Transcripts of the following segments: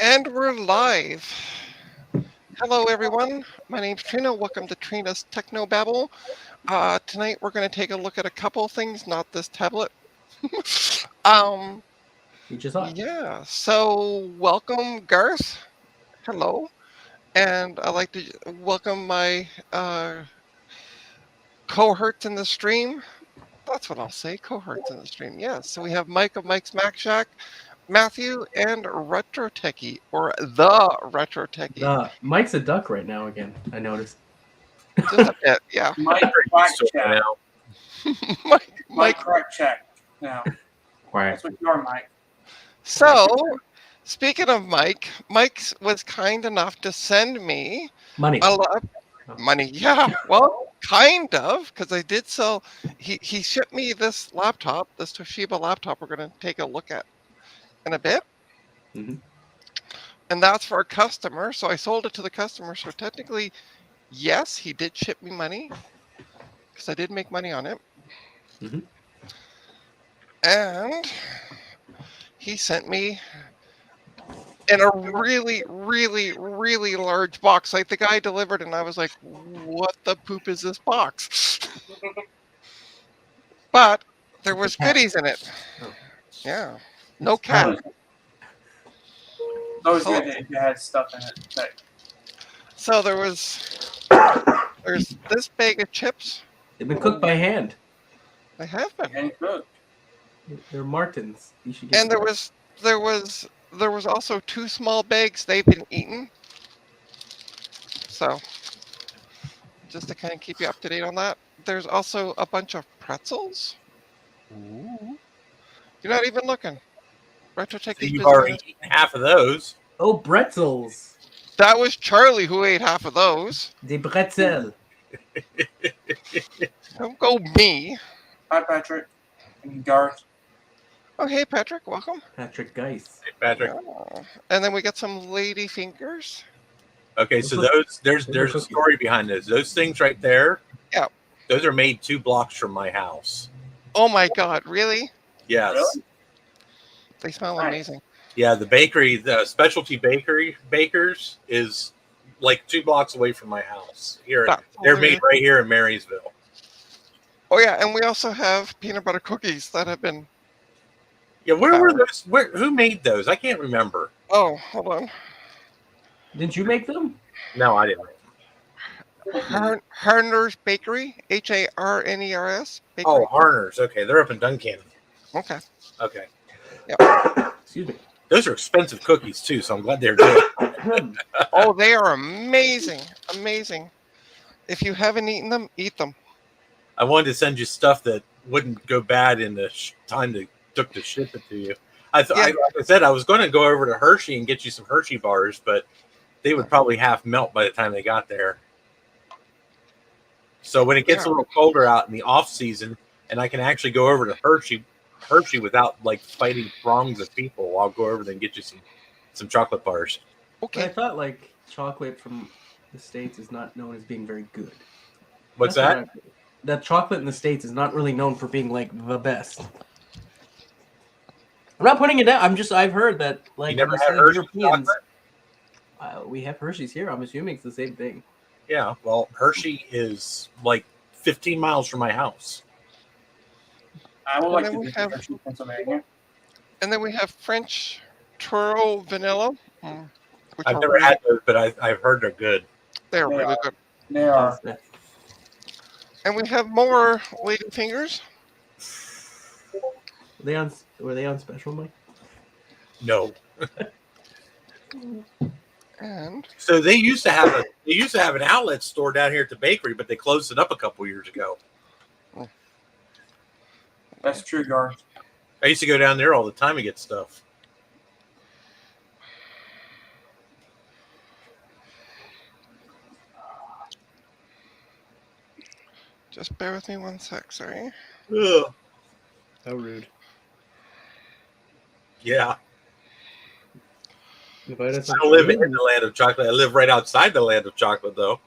And we're live. Hello, everyone. My name's Trina. Welcome to Trina's Techno Babble. Tonight we're going to take a look at a couple things, not this tablet. um, You just saw it. yeah. So welcome, Garth. Hello, and I'd like to welcome my cohorts in the stream. That's what I'll say. Cohorts in the stream. Yes. So we have Mike of Mike's Mac Shack, Matthew, and Retro Techie, or the Retro Techie. Mike's a duck right now again, I noticed. Just a bit, yeah. Mike crack check. Mike crack check now. Quiet. That's what you are, Mike. So, speaking of Mike, Mike was kind enough to send me Money. a lot of money. Yeah, well, kind of, because I did sell. He shipped me this laptop, this Toshiba laptop. We're going to take a look at in a bit, Mhm. and that's for a customer. So I sold it to the customer. So technically, yes, he did ship me money because I did make money on it, Mhm. and he sent me in a really, really, really large box. Like the guy delivered, and I was like, "What the poop is this box?" But there was goodies in it. Oh. Yeah, no cat. Always good if you had stuff in it. But So there's this bag of chips. They've been cooked by hand. They have been, and cooked. They're Martins. You should get and there was also two small bags. They've been eaten. So just to kind of keep you up to date on that, there's also a bunch of pretzels. Ooh. You're not even looking. Retro Tech So is you've busy. already eaten half of those. Oh, pretzels. That was Charlie who ate half of those. Des pretzels. Don't go me. Hi, Patrick. And Garth. Oh, hey, Patrick. Welcome. Patrick Geis. Hey, Patrick. Oh. And then we got some lady fingers. Okay, so those there's a cookies. story behind those. Those things right there. Yeah. Those are made 2 blocks from my house. Oh, my God. Really? Yes. Really? They smell Nice. amazing. Yeah, the bakery, the specialty bakery bakers is like 2 blocks away from my house. Here, That's they're hilarious. made right here in Marysville. Oh, yeah. And we also have peanut butter cookies that have been. Yeah, where were those? Who made those? I can't remember. Oh, hold on. Didn't you make them? No, I didn't. Harner's Bakery. Harners. Bakery. Oh, Harner's. Okay, they're up in Duncannon. Okay. Okay, Excuse me. those are expensive cookies too, so I'm glad they're good. Oh, they are amazing. Amazing. If you haven't eaten them, eat them. I wanted to send you stuff that wouldn't go bad in the time they took to ship it to you. Like I said, I was going to go over to Hershey and get you some Hershey bars, but they would probably half melt by the time they got there. So when it gets a little colder out in the off season, and I can actually go over to Hershey without like fighting throngs of people, I'll go over there and get you some chocolate bars. But I Okay. thought like chocolate from the States is not known as being very good. What's That's that? what that chocolate in the States is not really known for being like the best. I'm not putting it down. I've heard that like You never obviously had Hershey Europeans. chocolate? We have Hershey's here. I'm assuming it's the same thing. Yeah, well, Hershey is like 15 miles from my house. I would And like then to we visit have- Hershey, Pennsylvania. And then we have French Twirl Vanilla. Which I've are never really- had those, but I've heard they're good. They're They really are. good. They are. And we have more lady fingers. Were they on special, Mike? No. And So they used to have an outlet store down here at the bakery, but they closed it up a couple years ago. That's true, Garth. I used to go down there all the time to get stuff. just bear with me 1 sec, sorry. Ugh. How rude. Yeah. Invite us I on don't live in Twitter. the land of chocolate. I live right outside the land of chocolate, though.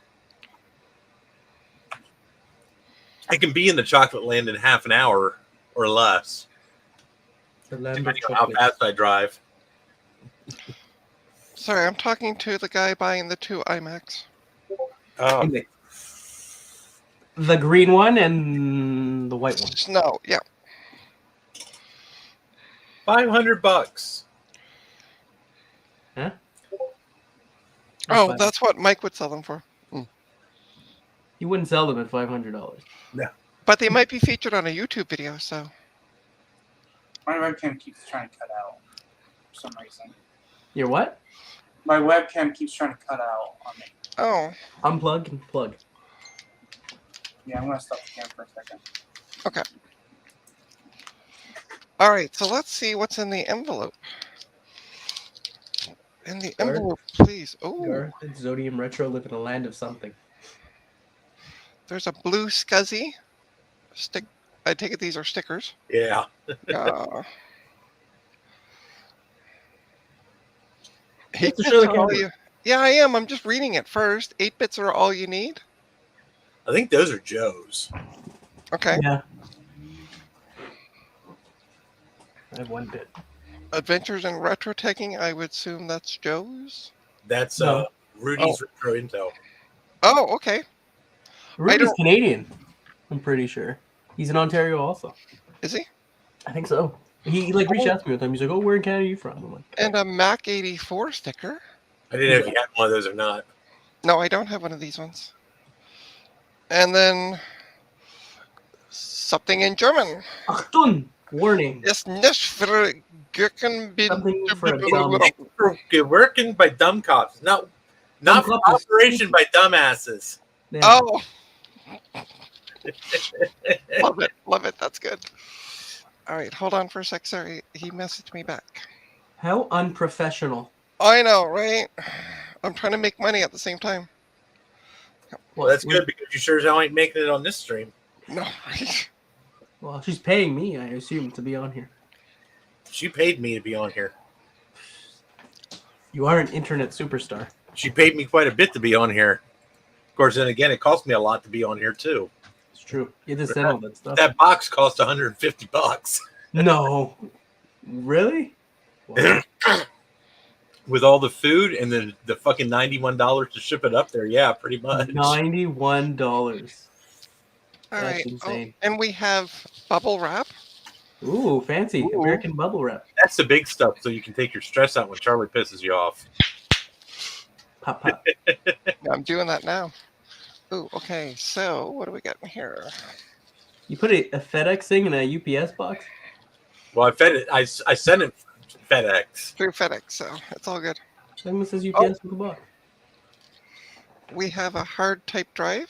I can be in the chocolate land in half an hour or less, The land of depending on how chocolate. fast I drive. Sorry, I'm talking to the guy buying the 2 iMacs. Oh, The green one and the white one. Snow, yeah. $500. Huh? Oh, fine. that's what Mike would sell them for. You wouldn't sell them at $500. But they might be featured on a YouTube video, so. My webcam keeps trying to cut out for some reason. Your what? My webcam keeps trying to cut out on me. Oh, Unplug and plug. Yeah, I'm gonna stop the cam for a second. okay. All right, so let's see what's in the envelope. In the Garth? envelope, please. Oh, Garth and Zodium Retro live in a land of something. there's a blue SCSI stick. I take it these are stickers. Yeah. Uh, You have to 8 show bits the are all camera. you. Yeah, I am. I'm just reading it first. 8 bits are all you need. I think those are Joe's. Okay. Yeah. I have 1 bit. Adventures in Retro Tagging. I would assume that's Joe's. That's No. Rudy's Retro Intel. Oh, okay. Rudy's don't- Canadian. I'm pretty sure. He's in Ontario also. Is he? I think so. He like reached out to me one time. He's like, "Oh, where in Canada are you from?" I'm like, And a Mac 84 sticker. I didn't know if you had one of those or not. No, I don't have one of these ones. And then something in German. Achtung! Warning. Ist nicht für Gürken Something for a dumb- Working by dumb cops, not Dumb for cops is operation by dumbasses. Yeah. Oh. Love it. That's good. All right, hold on for a sec. Sorry, he messaged me back. How unprofessional. I know, right? I'm trying to make money at the same time. Well, that's good because you sure as hell ain't making it on this stream. No, right? Well, she's paying me, I assume, to be on here. She paid me to be on here. You are an internet superstar. She paid me quite a bit to be on here. Of course, then again, it cost me a lot to be on here too. It's true. You just said all that stuff. That box cost $150 No. Really? Wow. with all the food and then the fucking $91 to ship it up there. Yeah, pretty much. $91. All That's right. insane. Oh, and we have bubble wrap. Ooh, fancy. Ooh. American bubble wrap. That's the big stuff, so you can take your stress out when Charlie pisses you off. Pop, pop. Yeah, I'm doing that now. Ooh, okay. So what do we got in here? You put a FedEx thing in a UPS box? Well, I fed it. I sent it FedEx. Through FedEx, so it's all good. Something that says UPS Oh. with a box. We have a hard type drive.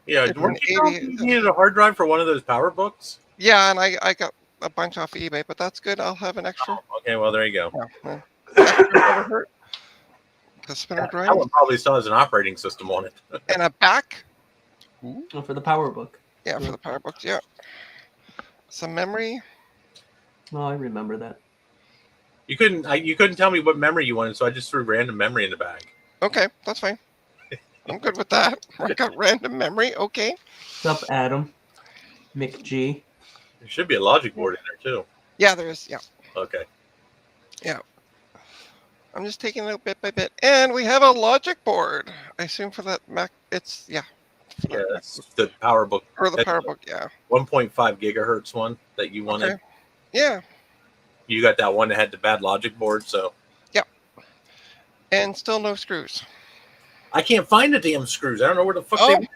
Yeah, It's weren't an you telling 80 me you needed a hard drive for one of those power books? Yeah, and I got a bunch off eBay, but that's good. I'll have an extra. Okay, well there you go. Yeah, extra never hurt. The spinner drive That one probably still has an operating system on it. and a back. Oh, for the power book. Yeah, for the power books. Yeah. Some memory. Oh, I remember that. You couldn't tell me what memory you wanted, so I just threw random memory in the bag. Okay, that's fine. I'm good with that. I got random memory. Okay. What's up, Adam? Mick G. There should be a logic board in there too. Yeah, there is. Yeah. Okay. I'm just taking it out bit by bit. And we have a logic board. I assume for that Mac, it's, yeah. Yeah, that's the power book. Or the That's power book, yeah. 1.5 gigahertz one that you wanted. Okay. Yeah. You got that one that had the bad logic board, so And still no screws. I can't find the damn screws. I don't know where the fuck they Oh. went.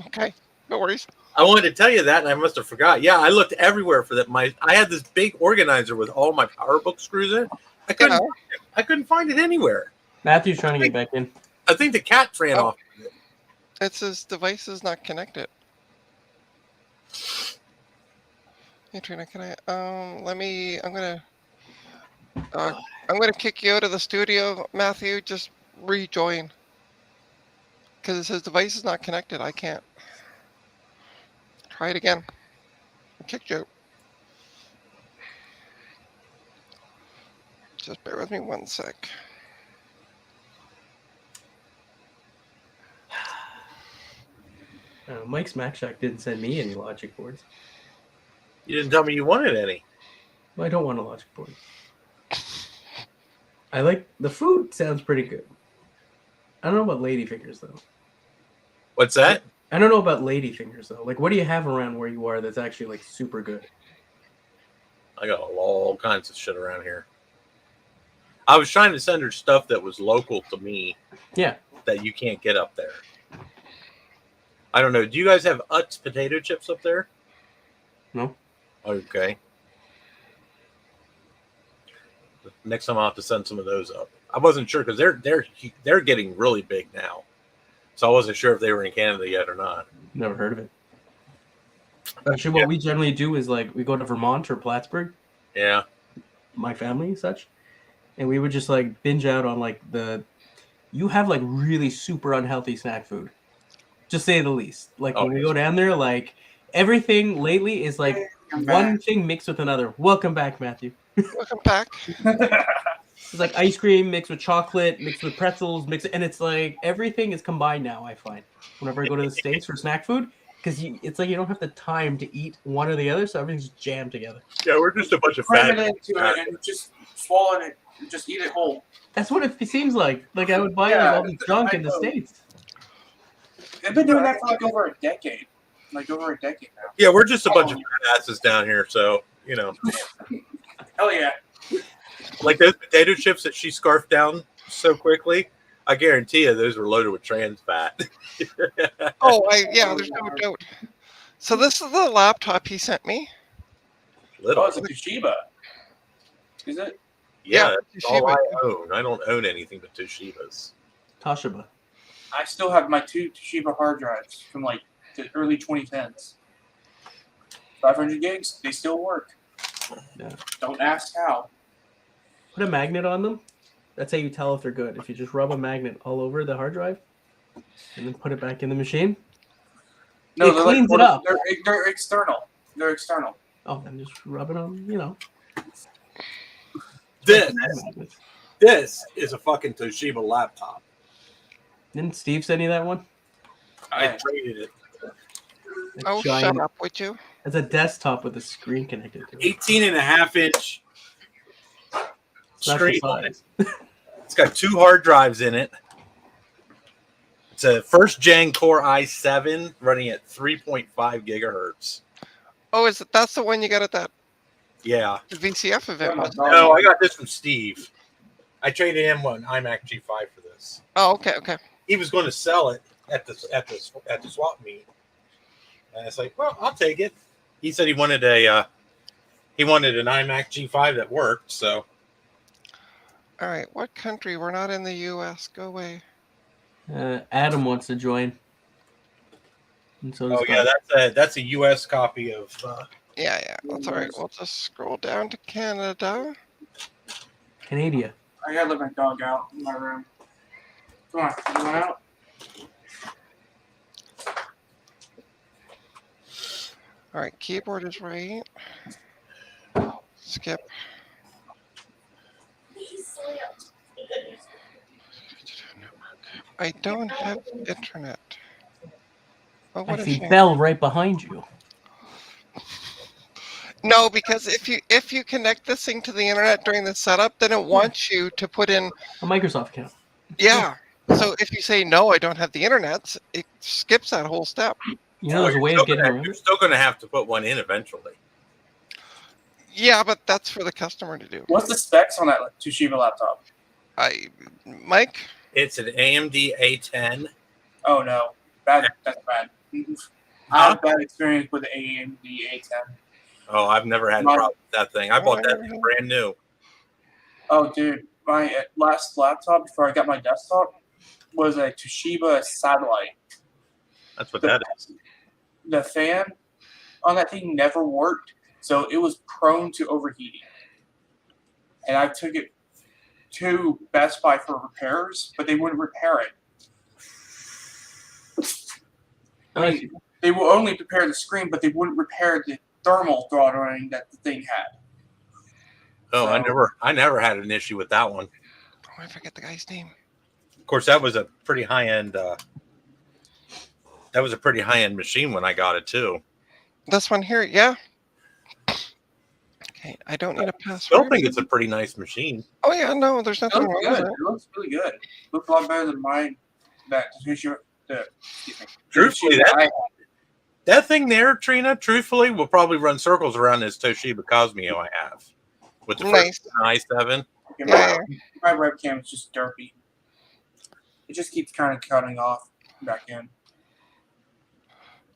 Okay. No worries. I wanted to tell you that, and I must have forgot. Yeah, I looked everywhere for that. I had this big organizer with all my power book screws in. I couldn't find it anywhere. Matthew's trying to get back in. I think the cat ran Oh. off. It says device is not connected. Hey Trina, can I I'm gonna kick you out of the studio, Matthew. Just rejoin. Because it says device is not connected. I can't. Try it again. I kicked you out. Just bear with me 1 sec. Mike's Mac Shack didn't send me any logic boards. You didn't tell me you wanted any. Well, I don't want a logic board. I like the food. Sounds pretty good. I don't know about ladyfingers though. What's that? I don't know about ladyfingers though. Like, what do you have around where you are that's actually like super good? I got all kinds of shit around here. I was trying to send her stuff that was local to me. Yeah. That you can't get up there. I don't know. Do you guys have Utz potato chips up there? No. Okay. Next time I'll have to send some of those up. I wasn't sure because they're getting really big now, so I wasn't sure if they were in Canada yet or not. Never heard of it. Actually, what we generally do is like we go to Vermont or Plattsburgh. Yeah. My family and such, and we would just like binge out on like you have like really super unhealthy snack food, just say the least. Like when we go down there, like everything lately is like one thing mixed with another. Welcome back, Matthew. Welcome back. It's like ice cream mixed with chocolate, mixed with pretzels, and it's like everything is combined now. I find whenever I go to the States for snack food, because it's like you don't have the time to eat one or the other, so everything's just jammed together. Yeah, we're just a bunch of Cram fat. it into it and just swallow it and just eat it whole. That's what it seems like. Like I would buy like all the junk in the States. They've been doing that for like over a decade. Like over a decade now. Yeah, we're just a bunch of fat asses down here, so you know. Hell yeah. Like those potato chips that she scarfed down so quickly, I guarantee you those were loaded with trans fat. There's no doubt. So this is the laptop he sent me. Little. Oh, it's a Toshiba. Is it? Yeah, Yeah, that's all I own. I don't own anything but Toshibas. Toshiba. I still have my 2 Toshiba hard drives from like the early 2010s. 500 gigs, they still work. Yeah. Don't ask how. Put a magnet on them. That's how you tell if they're good. If you just rub a magnet all over the hard drive and then put it back in the machine. No, It they're cleans like, it up. They're external. They're external. Oh, then just rub it on, you know. This is a fucking Toshiba laptop. Didn't Steve send you that one? I traded it. Oh, shut up, would you? It's a desktop with a screen connected to it. 18.5-inch Special screen. size. It's got 2 hard drives in it. It's a first gen Core i7 running at 3.5 gigahertz. Oh, that's the one you got at that Yeah. VCF event? Was it? No, I got this from Steve. I traded him one iMac G5 for this. Oh, okay. He was going to sell it at the swap meet, and it's like, well, I'll take it. He said he wanted an iMac G5 that worked. So, All right, what country? We're not in the U.S. Go away. Adam wants to join. And so does Bob. that's a U.S. copy of. Yeah, that's all right. We'll just scroll down to Canada. Canada. I gotta let my dog out in my room. Come on, you want out? All right, keyboard is right. Skip. I don't have internet. Oh, what I a see shame. Bell right behind you. No, because if you connect this thing to the internet during the setup, then it wants you to put in A Microsoft account. Yeah. So if you say no, I don't have the internet, it skips that whole step. You know, there's a way of getting around You're it. still going to have to put one in eventually. Yeah, but that's for the customer to do. What's the specs on that Toshiba laptop? Mike? It's an AMD A10. Oh no, that's bad. I had a bad experience with the AMD A10. Oh, I've never had a problem with that thing. I bought that thing brand new. Oh, dude, my last laptop before I got my desktop was a Toshiba Satellite. That's what that is. The fan on that thing never worked, so it was prone to overheating. And I took it to Best Buy for repairs, but they wouldn't repair it. I mean, they will only repair the screen, but they wouldn't repair the thermal throttling that the thing had. Oh, So- I never had an issue with that one. Oh, I forget the guy's name. Of course, that was a pretty high end. That was a pretty high end machine when I got it too. This one here, yeah. Okay, I don't need a Still password. think it's a pretty nice machine. Oh yeah, no, there's It nothing looks wrong with good. it. It looks really good. It looks a lot better than mine. Excuse me. Truthfully, The that- I- That thing there, Trina, truthfully, will probably run circles around this Toshiba Cosmio I have with the Nice. first i7. okay, my webcam is just derpy. It just keeps kind of cutting off back in.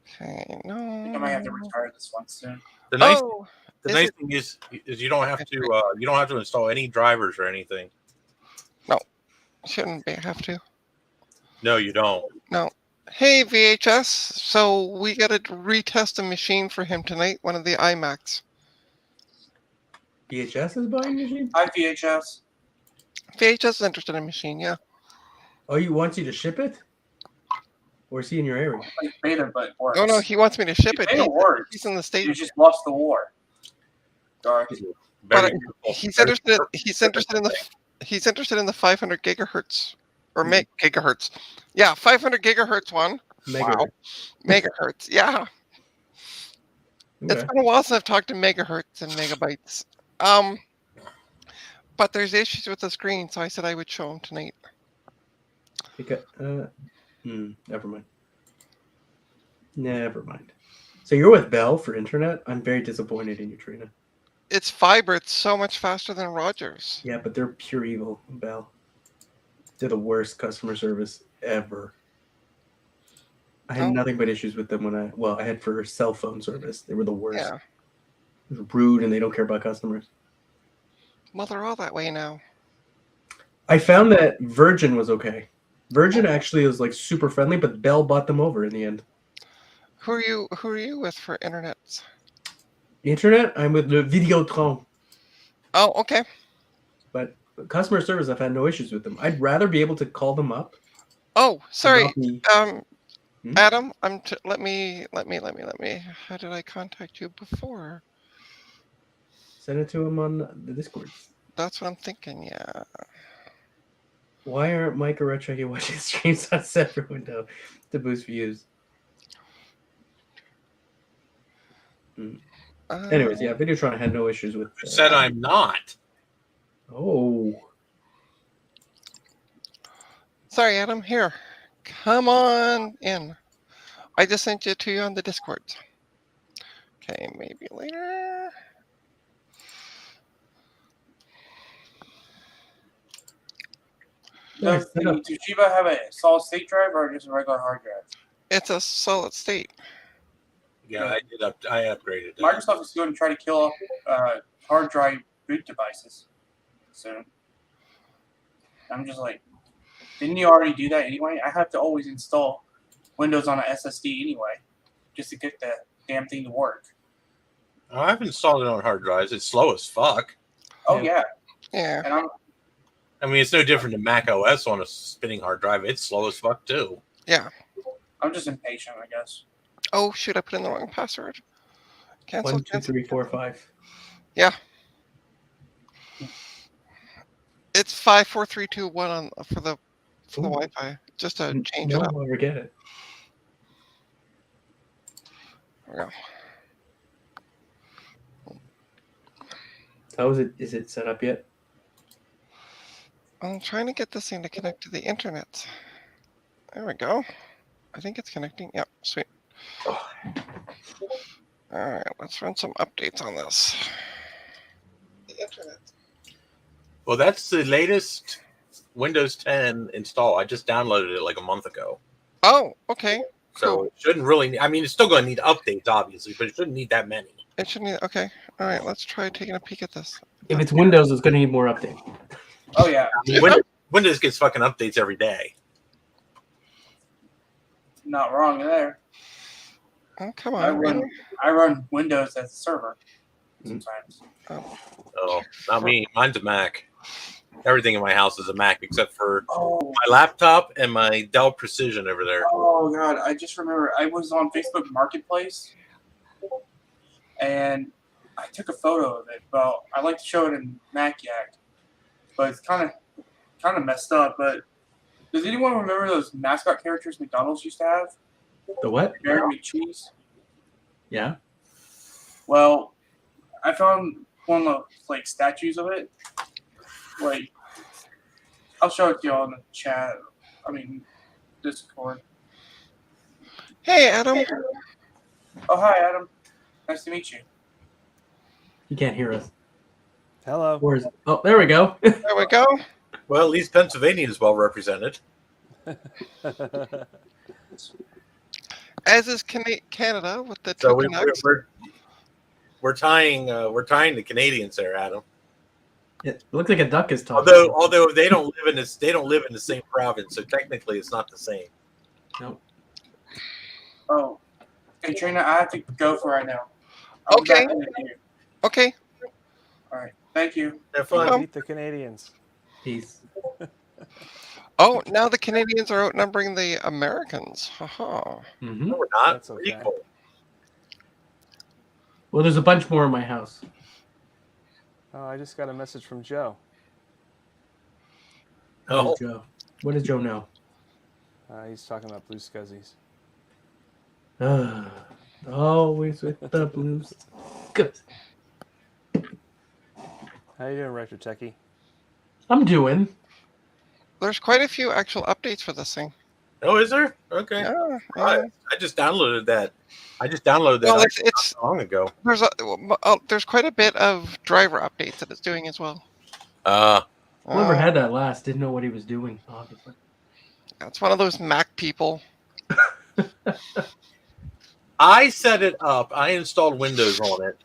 Okay, I think I might have to retire this one soon. The nice, Oh, the is nice it- thing is you don't have to install any drivers or anything. shouldn't be have to. No, you don't. No. Hey VHS, so we got to retest a machine for him tonight. One of the iMacs. VHS is buying machine? Hi, VHS. VHS is interested in a machine, yeah. Oh, you want you to ship it? Or is he in your area? Like beta, but it works. Oh no, he wants me to ship it. Beta works. He's in the You States. just lost the war. Sorry. But Very he's very- interested. He's interested in the. He's interested in the 500 gigahertz or gigahertz. Yeah, 500 gigahertz one. Mega. Wow. Megahertz. Yeah, it's Okay. been a while since I've talked to megahertz and megabytes. But there's issues with the screen, so I said I would show him tonight. Never mind. Never mind. So you're with Bell for internet? I'm very disappointed in you, Trina. It's fiber. It's so much faster than Rogers. Yeah, but they're pure evil, Bell. They're the worst customer service ever. I had Oh. nothing but issues with them I had for cell phone service. They were the worst. Yeah. They're rude and they don't care about customers. Well, they're all that way now. I found that Virgin was okay. Virgin actually was like super friendly, but Bell bought them over in the end. Who are you with for internet? Internet, I'm with the Videotron. Oh, okay. But customer service, I've had no issues with them. I'd rather be able to call them up. Oh, sorry. not be- Adam, let me. How did I contact you before? Send it to them on the Discord. That's what I'm thinking. Yeah. Why aren't Mike or Retro watching streams on separate window to boost views? Anyways, yeah, Videotron had no issues with. Said I'm not. Oh, Sorry, Adam. Here, come on in. I just sent it to you on the Discord. Okay, maybe later. Does the Toshiba have a solid state drive or just a regular hard drive? It's a solid state. Yeah, I upgraded that. Microsoft is going to try to kill off hard drive boot devices soon. I'm just like, didn't you already do that anyway? I have to always install Windows on an SSD anyway, just to get the damn thing to work. I've installed it on hard drives. It's slow as fuck. Oh Yeah. yeah, Yeah. and I mean, it's no different than Mac OS on a spinning hard drive. It's slow as fuck too. I'm just impatient, I guess. Oh shoot! I put in the wrong password. Cancel. 1, 2, cancel. 3, 4, 5. It's 5, 4, 3, 2, 1 on for the Ooh. Wi-Fi. Just to change No, it up. I'll ever get it. There we go. How is it? Is it set up yet? I'm trying to get this thing to connect to the internet. There we go. I think it's connecting. Yep, sweet. Oh. All right, let's run some updates on this. The internet. Well, that's the latest Windows 10 install. I just downloaded it like a month ago. Oh, okay. So Cool. it shouldn't really. I mean, it's still going to need updates, obviously, but it shouldn't need that many. It should need. Okay. All right, let's try taking a peek at this. If it's Windows, it's going to need more update. Oh yeah, Windows gets fucking updates every day. not wrong there. Oh, come I on. run really? I run Windows as a server Mm. sometimes. Oh, not me. Mine's a Mac. Everything in my house is a Mac except for Oh, my laptop and my Dell Precision over there. oh god, I just remember I was on Facebook Marketplace and I took a photo of it. Well, I like to show it in MacYak, but it's kind of messed up. But does anyone remember those mascot characters McDonald's used to have? The what? Gary McCheese. Yeah. Well, I found one of like statues of it. Like, I'll show it to y'all in the chat. I mean, Discord. Hey, Adam. Oh, hi, Adam. Nice to meet you. You can't hear us. Hello. Where's? Oh, there we go. There we go. Well, at least Pennsylvania is well represented. As is Canada with the So Tucanucks. we're tying the Canadians there, Adam. It looks like a duck is talking. Although they don't live in the same province, so technically it's not the same. Nope. Oh, hey, Trina, I have to go for right now. I'll be Okay. back in a few. Okay. All right. Thank you. Have fun. Beat the Canadians. Peace. Oh, now the Canadians are outnumbering the Americans. Haha. Mm-hmm. No, we're not. That's We're okay. equal. Well, there's a bunch more in my house. Oh, I just got a message from Joe. What Oh, does Joe? What does Joe know? He's talking about Blue Scuzzies. Always with the blues. Good. How you doing, Retro Techie? I'm doing. There's quite a few actual updates for this thing. oh, is there? Okay. Yeah. All yeah. right. I just downloaded that. Well, it's not long ago. there's quite a bit of driver updates that it's doing as well. Whoever had that last didn't know what he was doing, obviously. It's one of those Mac people. I set it up. I installed Windows on it.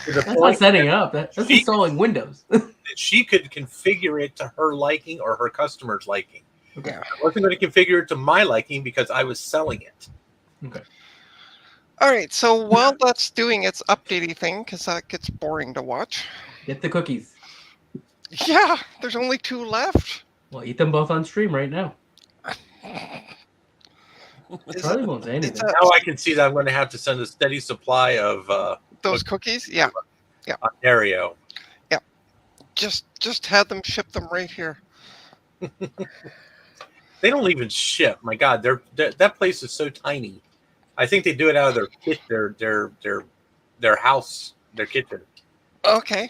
To the That's not point setting up. That's installing Windows. that she could configure it to her liking or her customer's liking. Okay. Yeah. I wasn't going to configure it to my liking because I was selling it. Okay. All right. So while that's doing its updating thing, because that gets boring to watch. Get the cookies. Yeah, there's only 2 left. Well, eat them both on stream right now. Is Charlie it- won't say anything. Now I can see that I'm going to have to send a steady supply of those cookies? Yeah. Ontario. Just had them ship them right here. They don't even ship. My God, that place is so tiny. I think they do it out of their house, their kitchen. Okay.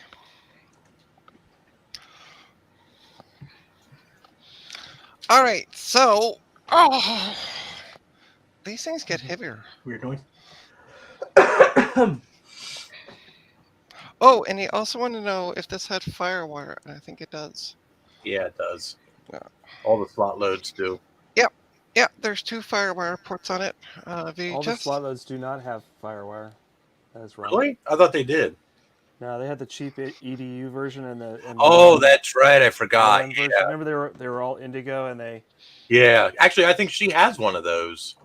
All right. So, these things get heavier. Weird noise. Oh, and you also want to know if this had FireWire, and I think it does. Yeah, it does. Yeah. All the slot loads do. Yeah, there's 2 FireWire ports on it. All the VHS. slot loads do not have FireWire. That is wrong. Really? I thought they did. No, they had the cheap EDU version and the. Oh, that's right. I forgot. LM version. Yeah. Remember they were all Indigo and they. Yeah. Actually, I think she has one of those.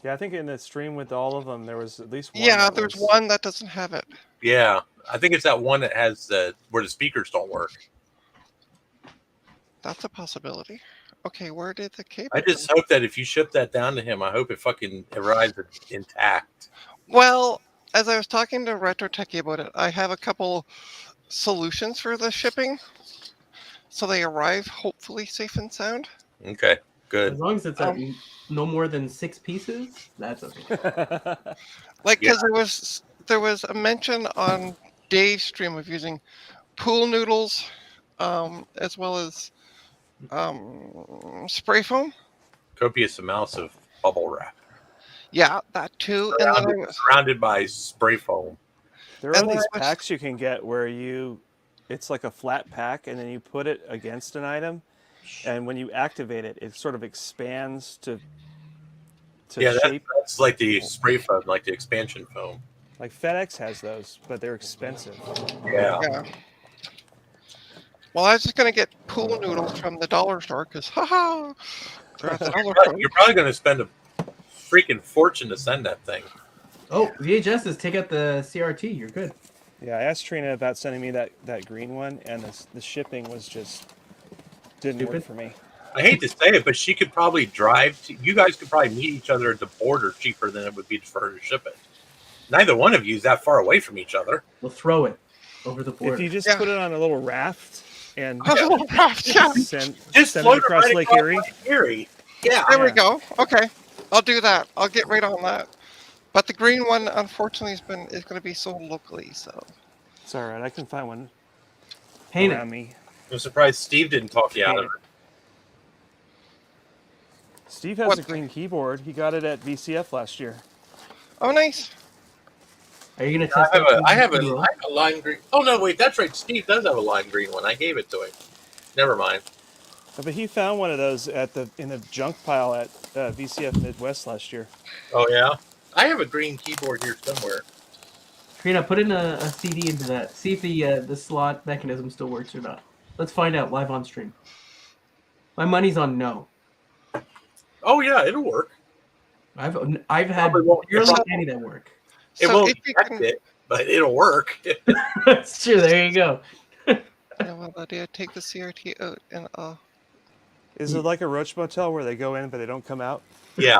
Yeah, I think in the stream with all of them there was at least one. Yeah, that there's was- one that doesn't have it. Yeah. I think it's that one that has where the speakers don't work. That's a possibility. Okay, where did the cable? I just come- hope that if you ship that down to him, I hope it fucking arrives intact. Well, as I was talking to Retro Techie about it, I have a couple solutions for the shipping, so they arrive hopefully safe and sound. Okay. Good. As long as it's at no more than 6 pieces, that's okay. Like, because there was a mention on Dave's stream of using pool noodles, as well as spray foam. Copious amounts of bubble wrap. Yeah, that too. And then I was, Surrounded by spray foam. There are And then these I was- packs you can get where it's like a flat pack and then you put it against an item, and when you activate it, it sort of expands to Yeah, shape. that's like the spray foam, like the expansion foam. Like FedEx has those, but they're expensive. Yeah. yeah. Well, I was just gonna get pool noodles from the dollar store because, haha, they're at the dollar store. You're probably going to spend a freaking fortune to send that thing. Oh, VHS is take out the CRT. You're good. Yeah, I asked Trina about sending me that green one, and the shipping was just didn't work Stupid. for me. I hate to say it, but she could probably drive. You guys could probably meet each other at the border cheaper than it would be for her to ship it. Neither one of you is that far away from each other. We'll throw it over the If board. you just Yeah. put it on a little raft and A little raft, yeah. send Just it float across right Lake across Erie. Lake Erie. Yeah. There we Yeah. go. Okay, I'll do that. I'll get right on that. But the green one, unfortunately, is going to be sold locally. So It's all right. I can find one Paint around it. me. I'm surprised Steve didn't talk you out of it. Steve has What? a green keyboard. He got it at VCF last year. Oh, nice. Are you gonna I test have out a, I have a, the roll? I have a lime green. Oh no, wait, that's right. Steve does have a lime green one. I gave it to him. Never mind. But he found one of those in the junk pile at VCF Midwest last year. Oh yeah, I have a green keyboard here somewhere. Trina, put in a CD into that. See if the slot mechanism still works or not. Let's find out live on stream. My money's on no. Oh yeah, it'll work. I've had Probably won't- barely So- any that work. It So won't if you detect can, it, but it'll work. That's true. There you go. well, idea, take the CRT out and Is it like a Roach Motel where they go in but they don't come out? Yeah.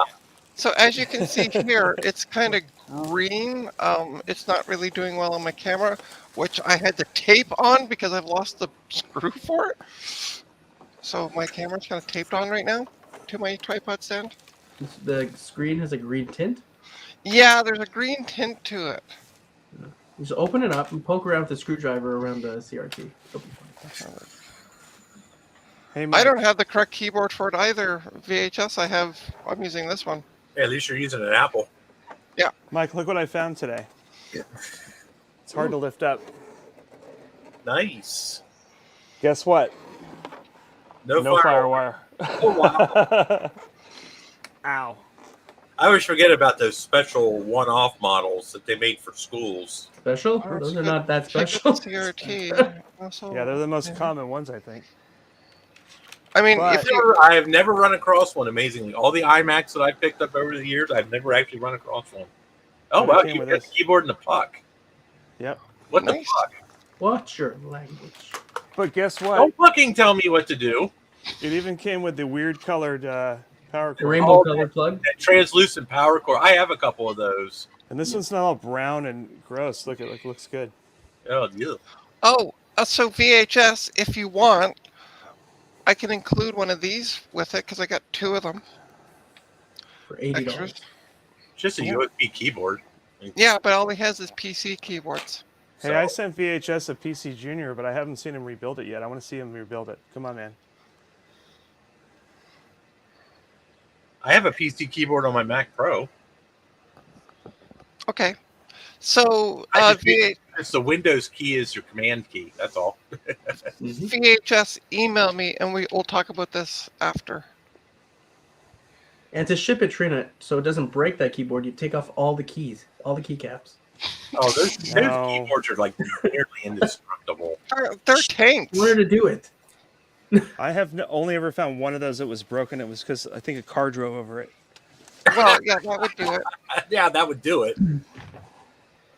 So as you can see here, it's kind of green. It's not really doing well on my camera, which I had the tape on because I've lost the screw for it. So my camera's kind of taped on right now to my tripod stand. The screen has a green tint. Yeah, there's a green tint to it. Just open it up and poke around with the screwdriver around the CRT. It'll be fine. Hey, Mike. I don't have the correct keyboard for it either. VHS, I'm using this one. Hey, at least you're using an Apple. Mike, look what I found today. It's hard to lift up. Nice. Guess what? No, No fire. firewire. Oh, wow. Ow. I always forget about those special one-off models that they made for schools. Special? Oh, Those it's are good. not that Check out special. the CRT. Also, Yeah, they're the most yeah. common ones, I think. I mean, But- if you, I have never run across one. Amazingly, all the iMacs that I've picked up over the years, I've never actually run across one. Oh But it wow, came you with got the this. keyboard and the puck. Yep. What Nice. the fuck? Watch your language. But guess what? Don't fucking tell me what to do. It even came with the weird colored power The cord. rainbow Oh, colored plug. That translucent power cord. I have a couple of those. And this one's not all brown and gross. Look, it looks good. Oh, yeah. so VHS, if you want, I can include one of these with it because I got two of them. For $80. Extras. Just a Yeah. USB keyboard. Yeah, but all he has is PC keyboards. Hey, So- I sent VHS a PC Junior, but I haven't seen him rebuild it yet. I want to see him rebuild it. Come on, man. I have a PC keyboard on my Mac Pro. Okay. So I just use- VH, It's the Windows key is your command key. That's all. Mhm. VHS, email me and we'll talk about this after. And to ship it, Trina, so it doesn't break that keyboard, you take off all the keys, all the keycaps. Oh, those No. keyboards are like nearly indestructible. They're tanks. Where to do it? I have only ever found one of those that was broken. It was because I think a car drove over it. Well, yeah, that would do it. Yeah, that would do it.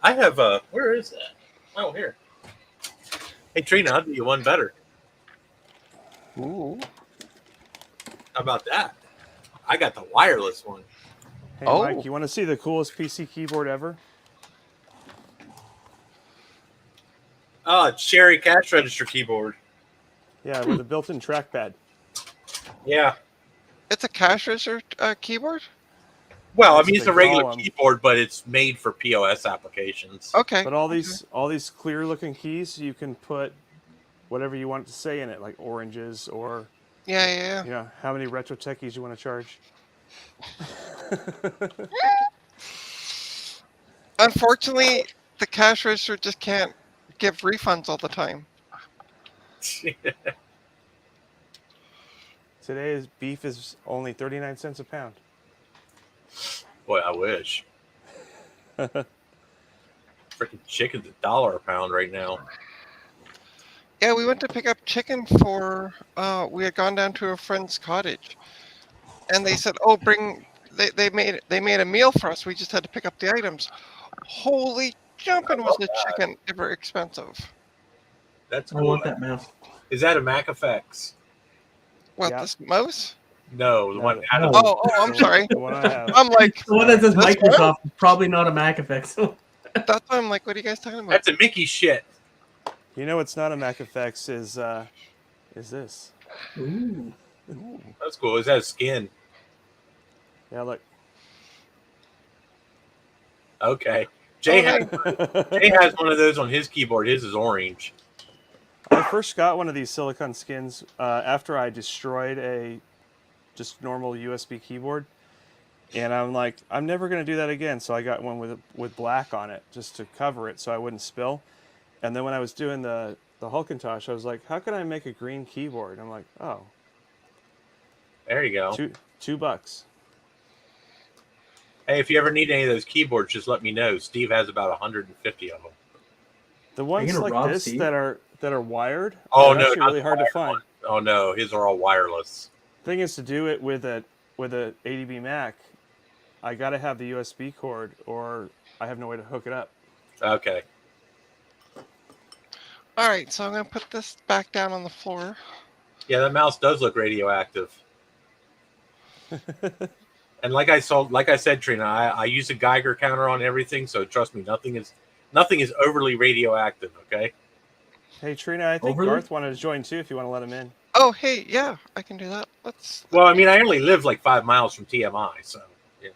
I have a. Where is that? Oh, here. Hey Trina, I'll do you one better. Ooh. How about that? I got the wireless one. Hey, Oh. Mike, you want to see the coolest PC keyboard ever? Oh, it's Cherry cash register keyboard. Yeah, with a built-in trackpad. Yeah. It's a cash register keyboard? Well, I That's mean, it's what a they regular call 'em. keyboard, but it's made for POS applications. Okay. But all these clear-looking keys, you can put whatever you want to say in it, like oranges or Yeah. you know how many retro techies you want to charge. Unfortunately, the cash register just can't give refunds all the time. Today's beef is only 39 cents a pound. Boy, I wish. Freaking chicken's $1 a pound right now. Yeah, we went to pick up chicken for. We had gone down to a friend's cottage, and they said, "Oh, bring." They made a meal for us. We just had to pick up the items. Holy jumping was the chicken ever expensive? That's I cool. want that mouse. Is that a Mac Effects? What, Yeah. this mouse? No, the No, one no. Adam. Oh, I'm sorry. The one I have. I'm like, The one that says This one? Microsoft is probably not a Mac Effects. that's why I'm like, what are you guys talking about? That's a Mickey shit. You know what's not a Mac Effects is this. Ooh. That's cool. Is that a skin? Yeah, look. Okay. Jay, Oh, Jay has one of those on his keyboard. His is orange. I first got one of these silicon skins after I destroyed a just normal USB keyboard, and I'm like, I'm never gonna do that again. So I got one with black on it just to cover it so I wouldn't spill. And then when I was doing the Hulkintosh, I was like, how can I make a green keyboard? And I'm like, oh, There you go. $2. Hey, if you ever need any of those keyboards, just let me know. Steve has about 150 of them. The ones gonna like rob this Steve? that are wired Oh are no, actually not really the hard to wired find. one. Oh no, his are all wireless. Thing is, to do it with a ADB Mac, I got to have the USB cord, or I have no way to hook it up. Okay. all right. So I'm gonna put this back down on the floor. Yeah, that mouse does look radioactive. And like I said, Trina, I use a Geiger counter on everything, so trust me, nothing is overly radioactive. Okay. Hey Trina, I think Overly? Garth wanted to join too. If you want to let him in. Oh, hey, yeah, I can do that. Let's. Well, I mean, I only live like 5 miles from TMI, so yeah.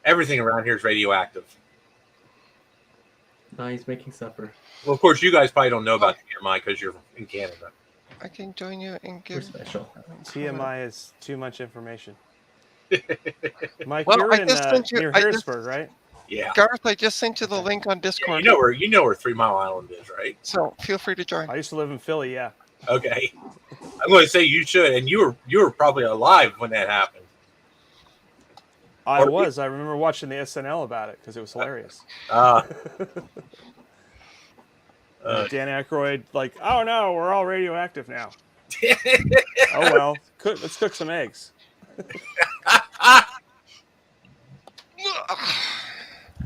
Everything around here is radioactive. No, he's making supper. Well, of course, you guys probably don't know about TMI because you're in Canada. I can join you and We're give. special. TMI is too much information. Mike, Well, you're I in just sent you- near I just- Harrisburg, right? Yeah. Garth, I just sent you the link on Yeah, Discord. you know where 3 Mile Island is, right? So feel free to join. I used to live in Philly. Yeah. Okay. I'm going to say you should, and you were probably alive when that happened. I Or- was. I remember watching the SNL about it because it was hilarious. Dan Aykroyd, like, oh no, we're all radioactive now. Oh well, let's cook some eggs.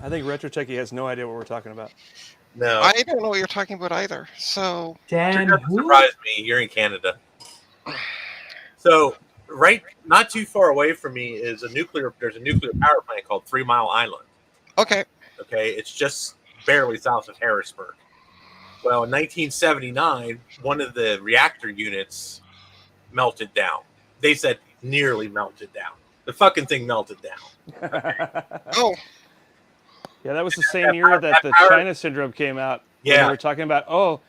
I think Retro Techie has no idea what we're talking about. No, I don't know what you're talking about either. So Dan, that who? surprised me. You're in Canada. So, right, not too far away from me is there's a nuclear power plant called 3 Mile Island. okay, Okay, it's just barely south of Harrisburg. Well, in 1979, one of the reactor units melted down. They said nearly melted down. The fucking thing melted down. oh, Yeah, that was the same year that the China syndrome came out. Where Yeah. They were talking about, oh,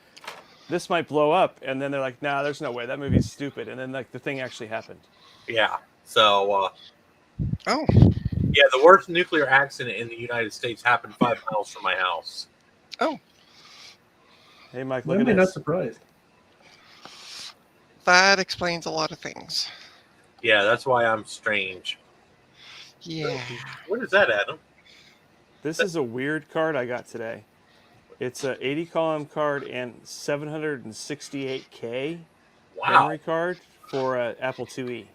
this might blow up. And then they're like, nah, there's no way. That movie's stupid. And then like the thing actually happened. Yeah. So, oh, yeah, the worst nuclear accident in the United States happened 5 miles from my house. Hey, Mike, Why look am at I not this. surprised? that explains a lot of things. Yeah, that's why I'm strange. Yeah. What is that, Adam? This is a weird card I got today. It's a 80 column card and 768K Wow. memory card for Apple IIe.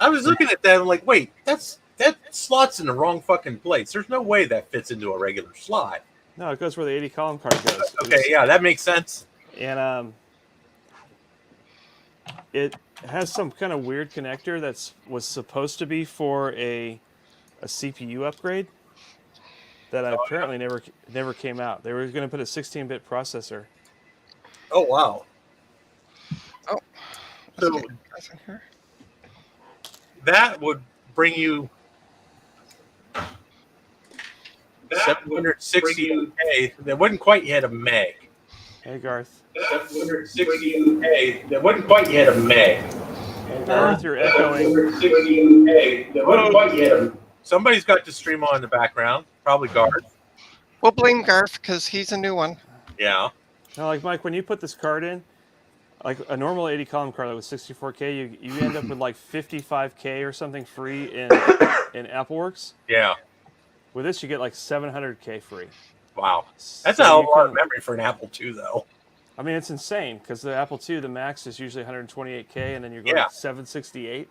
I was looking at that and I'm like, wait, that slot's in the wrong fucking place. There's no way that fits into a regular slot. No, it goes where the 80 column card goes. Okay, yeah, that makes sense. And it has some kind of weird connector was supposed to be for a CPU upgrade that apparently never came out. They were going to put a 16-bit processor. Oh, wow. Oh, So that's in here. that would bring you 760K. That wouldn't quite hit a meg. Hey, Garth. 760K. That wouldn't quite hit a meg. Garth, you're echoing. 760K. That wouldn't quite hit a. Somebody's got the stream on in the background. Probably Garth. We'll blame Garth because he's a new one. Yeah. No, like Mike, when you put this card in, like a normal 80 column card that was 64K, you end up with like 55K or something free in AppleWorks. Yeah. With this, you get like 700K free. Wow. That's So a hell of you a lot can- of memory for an Apple II, though. I mean, it's insane because the Apple II, the max is usually 128K, and then you're going Yeah. to 768.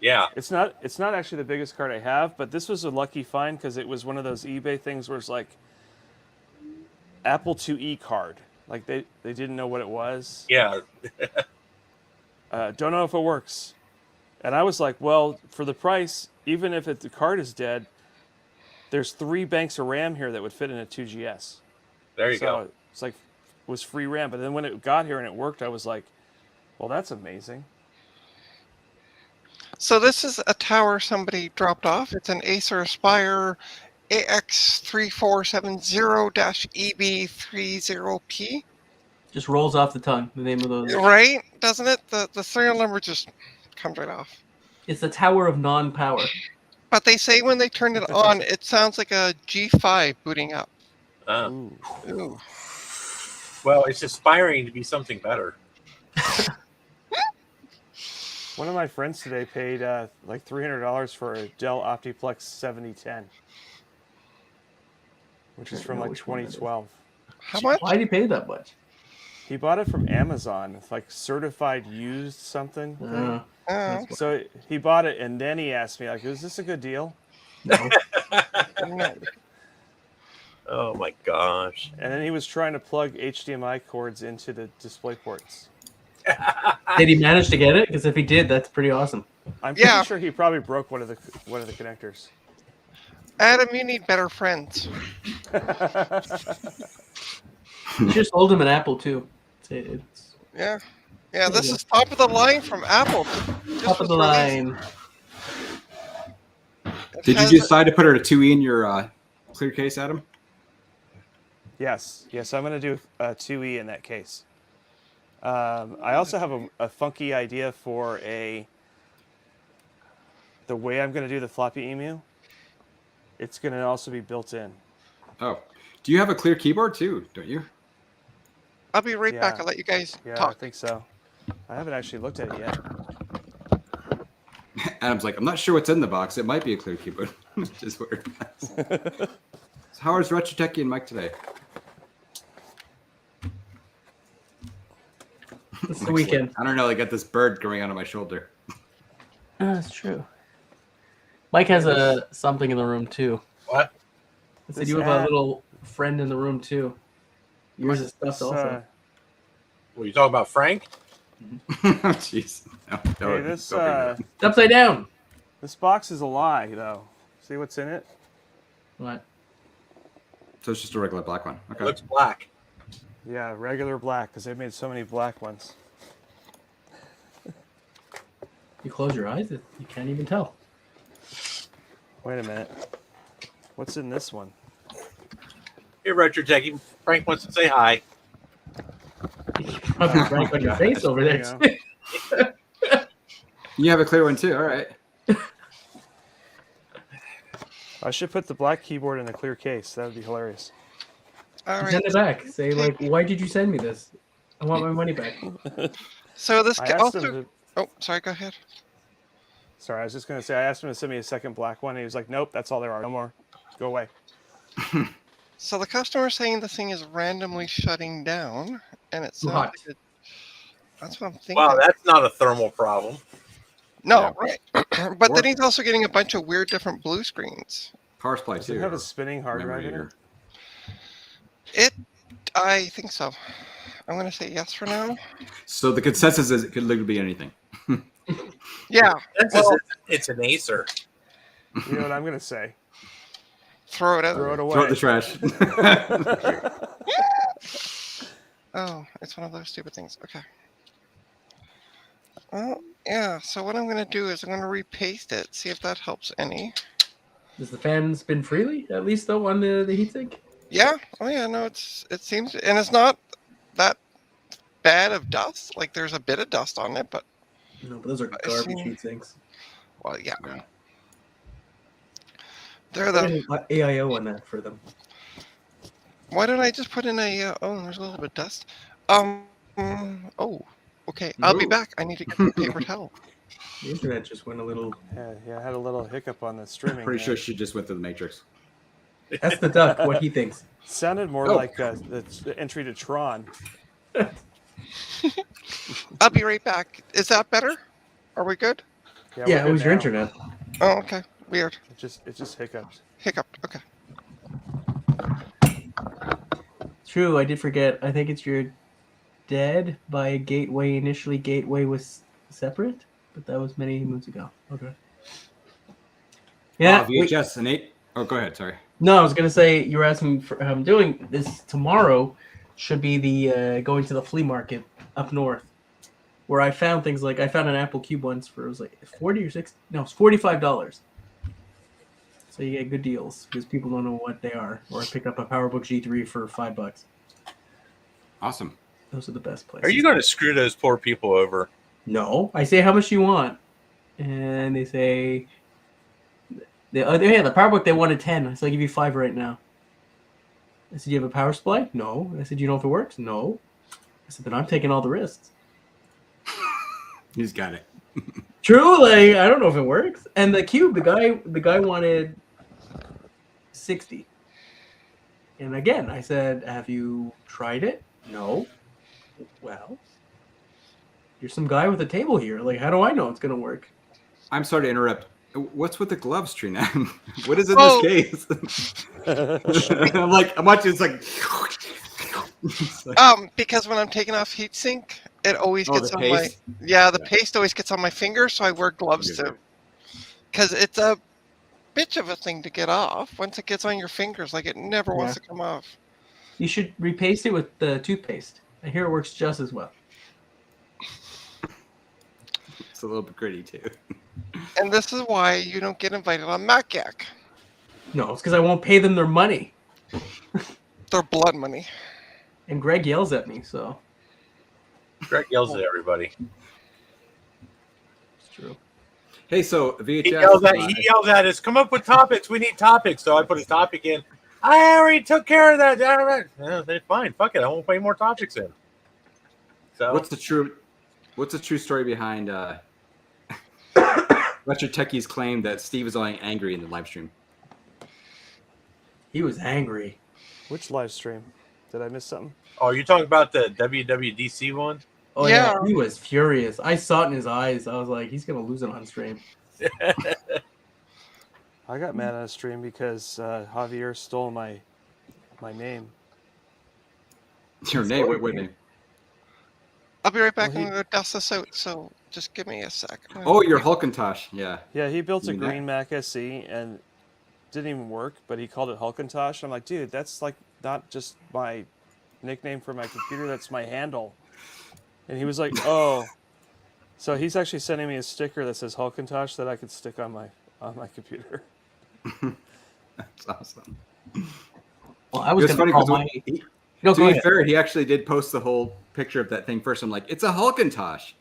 Yeah. It's not actually the biggest card I have, but this was a lucky find because it was one of those eBay things where it's like Apple IIe card. Like they didn't know what it was. Yeah. Don't know if it works. And I was like, well, for the price, even if the card is dead, there's 3 banks of RAM here that would fit in a 2GS. There you So go. it's like, it was free RAM. But then when it got here and it worked, I was like, well, that's amazing. So this is a tower somebody dropped off. It's an Acer Aspire AX3470-EB30P. Just rolls off the tongue. The name of those. Right? Doesn't it? The serial number just comes right off. It's the Tower of Non-Power. But they say when they turn it on, it sounds like a G5 booting up. Ooh. Ooh. Well, it's aspiring to be something better. One of my friends today paid like $300 for a Dell Optiplex 7010, which is from like Which one that is. 2012. How much? Why did he pay that much? He bought it from Amazon. It's like certified used something. thing. Oh, So he bought it, and then he asked me, like, "Is this a good deal?" No. no. Oh my gosh. And then he was trying to plug HDMI cords into the display ports. Did he manage to get it? Because if he did, that's pretty awesome. I'm pretty Yeah. sure he probably broke one of the connectors. Adam, you need better friends. You just sold him an Apple too. It's Yeah. Yeah, this is top of the line from Apple. Just top of was the released. line. It Did has you decide to put her to 2E in your clear case, Adam? Yes, I'm going to do a 2E in that case. I also have a funky idea for the way I'm going to do the floppy emu. It's going to also be built in. Oh, do you have a clear keyboard too? Don't you? I'll be right back. Yeah. I'll let you guys Yeah, I talk. think so. I haven't actually looked at it yet. Adam's like, I'm not sure what's in the box. It might be a clear keyboard. Just weird. So how is Retro Techie and Mike today? It's the weekend. I don't know. I got this bird going on my shoulder. That's true. Mike has something in the room too. What? I said This you have a ad- little friend in the room too. Yours is stuffed This, also. Were you talking about Frank? Jeez. No, hey, this don't bring that up. It's upside down. this box is a lie, though. See what's in it? What? So it's just a regular black one. It Okay. looks black. Yeah, regular black, because they've made so many black ones. You close your eyes, you can't even tell. Wait a minute. What's in this one? Here, Retro Techie. Frank wants to say hi. Probably Frank on your face over there. There you too. You have a clear one too. All right. I should put the black keyboard in a clear case. That would be hilarious. All right. Send it back. Say like, why did you send me this? I want my money back. So this I ca- asked him also. to, Oh, sorry. Go ahead. sorry, I was just going to say, I asked him to send me a second black one, and he was like, nope, that's all there are. No more. Go away. So the customer is saying the thing is randomly shutting down, and it Too sounds hot. like it, that's what I'm thinking. Wow, that's not a thermal problem. No, Yeah. right. But then he's also getting a bunch of weird different blue screens. Power supply Does too. it have or a spinning hard drive memory in or- it? I think so. I'm going to say yes for now. So the consensus is it could literally be anything. Yeah, well, It's an Acer. You know what I'm going to say? throw it out. Throw it away. Throw it in the trash. Oh, it's one of those stupid things. Okay. Well, yeah, so what I'm going to do is I'm going to repaste it, see if that helps any. Does the fan spin freely? At least though on the heatsink? Yeah, oh yeah, no, it seems, and it's not that bad of dust. Like, there's a bit of dust on it, but, No, but those are I garbage see. heatsinks. well, yeah. Yeah. They're the, AIO on that for them. why don't I just put in a, oh, there's a little bit of dust. Oh, okay, I'll be Ooh. back. I need to get the paper towel. The internet just went a little. Yeah, I had a little hiccup on the streaming. Pretty there. sure she just went through the Matrix. That's the duck. What he thinks. Sounded more Oh. like the entry to Tron. I'll be right back. Is that better? Are we good? Yeah, Yeah, we're it was good your now. internet. Oh, okay. Weird. It just hiccuped. Hiccuped. Okay. True, I did forget. I think it's your dad by Gateway. Initially, Gateway was separate, but that was many moons ago. Okay. Yeah. VHS and 8. Oh, go ahead. Sorry. No, I was gonna say you were asking for how I'm doing. This tomorrow should be the going to the flea market up north, where I found things like I found an Apple Cube once for it was like 40 or 60. No, it's $45. So you get good deals because people don't know what they are. Or I picked up a PowerBook G3 for $5. Awesome. Those are the best places. Are you going to screw those poor people over? No. I say, how much do you want? And they say, the PowerBook, they wanted 10. I said, I'll give you 5 right now. I said, you have a power supply? No. I said, you know if it works? No. I said, then I'm taking all the risks. He's got it. True, like I don't know if it works. And the cube, the guy wanted 60. And again, I said, have you tried it? No. Well, you're some guy with a table here. Like, how do I know it's gonna work? I'm sorry to interrupt. What's with the gloves, Trina? What is in Oh. this case? I'm watching. It's like. Because when I'm taking off heatsink, it always Oh, gets the on paste? the Yeah. paste always gets on my fingers, so I wear gloves Yeah. too. Because it's a bitch of a thing to get off. Once it gets on your fingers, like it never wants to come off. You should repaste it with the toothpaste. I hear it works just as well. It's a little bit gritty too. And this is why you don't get invited on MacYak. No, it's because I won't pay them their money. Their blood money. And Greg yells at me, so Greg yells at everybody. it's true. Hey, so VHS. He yells at us, come up with topics. We need topics. So I put a topic in. I already took care of that. They're fine. Fuck it. I won't put any more topics in. So What's the true story behind Retro Techie's claim that Steve is only angry in the live stream? He was angry. Which live stream? Did I miss something? Oh, you're talking about the WWDC one? Oh Yeah. yeah, he was furious. I saw it in his eyes. I was like, he's gonna lose it on stream. I got mad at a stream because Javier stole my name. Your name? Wait name? I'll be right back. Well, I'm going to dust this out, so just give me a sec. Oh, your Hulkintosh. Yeah. Yeah, he built a You mean that? green Mac SE and didn't even work, but he called it Hulkintosh. I'm like, dude, that's like not just my nickname for my computer, that's my handle. And he was like, oh. So he's actually sending me a sticker that says Hulkintosh that I could stick on my computer. That's awesome. Well, I was It's gonna funny call because my. No, to go be ahead. fair, he actually did post the whole picture of that thing first. I'm like, it's a Hulkintosh.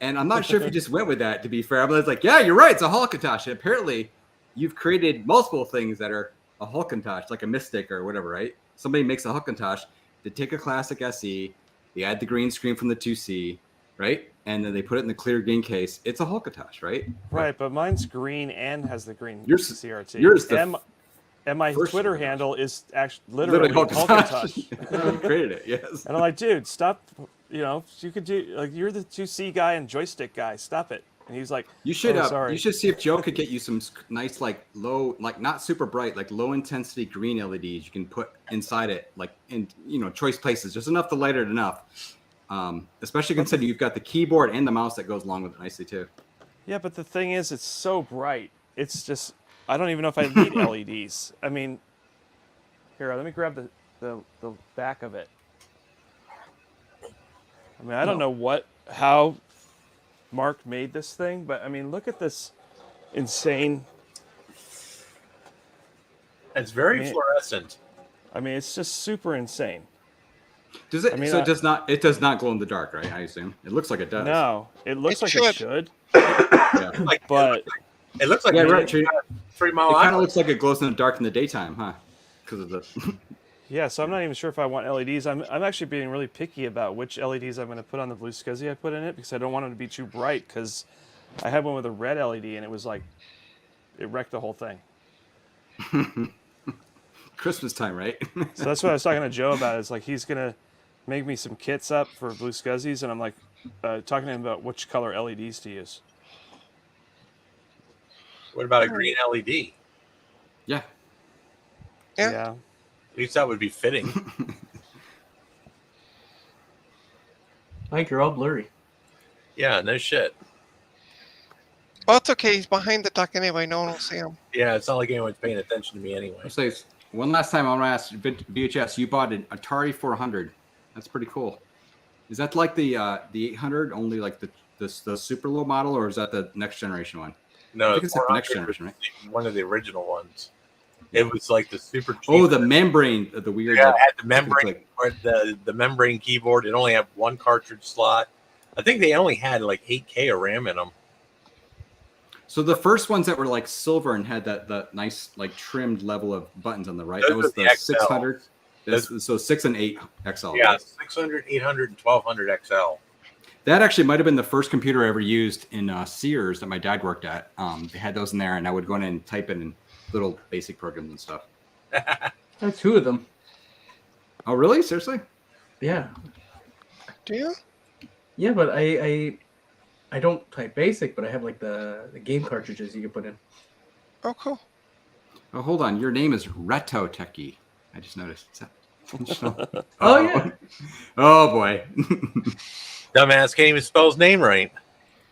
And I'm not sure if he just went with that, to be fair. But it's like, yeah, you're right. It's a Hulkintosh. And apparently, you've created multiple things that are a Hulkintosh, like a Mystic or whatever, right? Somebody makes a Hulkintosh. They take a classic SE, they add the green screen from the 2C, right? And then they put it in the clear green case. It's a Hulkintosh, right? Right, but mine's green and has the green Yours- CRT. yours the and my first Twitter Hulkintosh. handle is actually literally Hulkintosh. Hulkintosh. You created it, yes. And I'm like, dude, stop. You know, you could do, like, you're the 2C guy and joystick guy. Stop it. And he's like, You should oh, sorry. you should see if Joe could get you some nice, like low, like not super bright, like low intensity green LEDs you can put inside it, like in choice places, just enough to light it enough. Especially considering you've got the keyboard and the mouse that goes along with it nicely too. Yeah, but the thing is, it's so bright. It's just, I don't even know if I need LEDs. I mean, here, let me grab the back of it. I mean, I don't know how Mark made this thing, but I mean, look at this insane. It's very Man. fluorescent. I mean, it's just super insane. Does it? I mean, so it does not glow in the dark, right? I assume it looks like it does. No, it looks It like should. it should, Yeah. Like, but it looks like Yeah, it's right, Trina. got 3 Mile It kind of Island. looks like it glows in the dark in the daytime, huh? Because of the. yeah. So I'm not even sure if I want LEDs. I'm actually being really picky about which LEDs I'm going to put on the blue SCSI I put in it because I don't want them to be too bright. Because I had one with a red LED and it was like, it wrecked the whole thing. Christmas time, right? So that's what I was talking to Joe about. Is like he's gonna make me some kits up for blue SCSIs, and I'm like talking to him about which color LEDs to use. What about a green LED? Yeah. Yeah. At least that would be fitting. Mike, you're all blurry. Yeah, no shit. Well, it's okay. He's behind the duck anyway. No one will see him. Yeah, it's not like anyone's paying attention to me anyway. I'll say one last time. I want to ask VHS. You bought an Atari 400. That's pretty cool. Is that like the 800, only like the super low model, or is that the next generation one? No, I think it's like the next 400 generation, right? was one of the original ones. It was like the super cheap. Oh, the membrane, the weird. yeah, like, it had the membrane like- or the membrane keyboard. It only had one cartridge slot. I think they only had like 8K of RAM in them. So the first ones that were like silver and had that nice like trimmed level of buttons on the right, Those that was are the the XL. 600. So 6 and 8 XL. Yeah, right? 600, 800, and 1200 XL. That actually might have been the first computer I ever used in Sears that my dad worked at. They had those in there, and I would go in and type in little basic programs and stuff. I have 2 of them. Oh, really? Seriously? Yeah. Do you? Yeah, but I don't type basic, but I have like the game cartridges you can put in. Oh, cool. Oh, hold on. Your name is Reto Techie. I just noticed. Is that intentional? Oh, yeah. Oh boy. Dumbass can't even spell his name right. All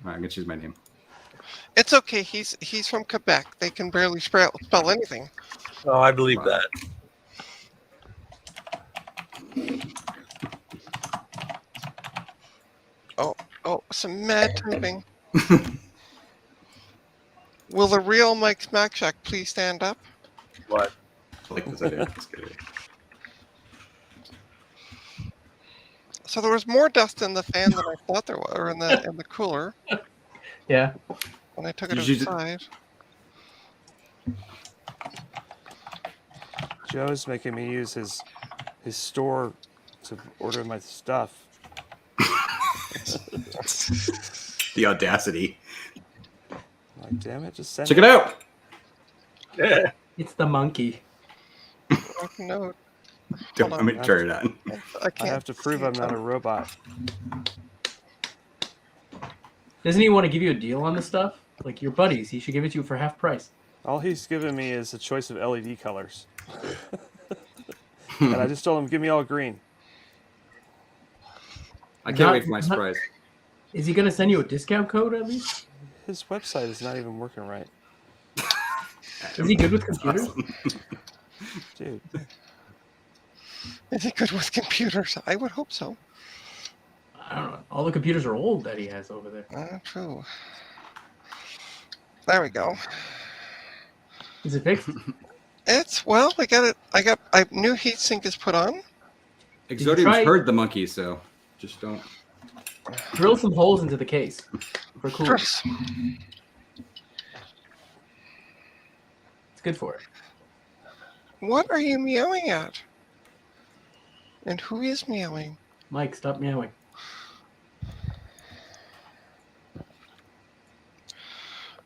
right, I'm gonna choose my name. It's okay. He's from Quebec. They can barely spell anything. Oh, I believe Wow. that. Oh, some mad typing. Will the real Mike Smackshack please stand up? What? I like this idea. That's good. So there was more dust in the fan than I thought there was, or in the cooler Yeah. when I took it Did you- outside. Joe's making me use his store to order my stuff. The audacity. I'm like, damn it, just send Check it out. Yeah. It's the monkey. No, Don't on. let me turn it on. I I can't. have to prove I'm not a robot. Doesn't he want to give you a deal on this stuff? Like your buddies, he should give it to you for half price. All he's given me is a choice of LED colors. And I just told him, give me all green. I can't Not- wait for my not- surprise. Is he gonna send you a discount code at least? His website is not even working right. Is he good with computers? Awesome. Dude, Is he good with computers? I would hope so. I don't know. All the computers are old that he has over there. True. There we go. Is it fixed? It's well. I got it. I new heatsink is put on. Exodium's try- heard the monkey, so just don't. Drill some holes into the case for cooling. Chris, It's good for it. what are you meowing at? And who is meowing? Mike, stop meowing.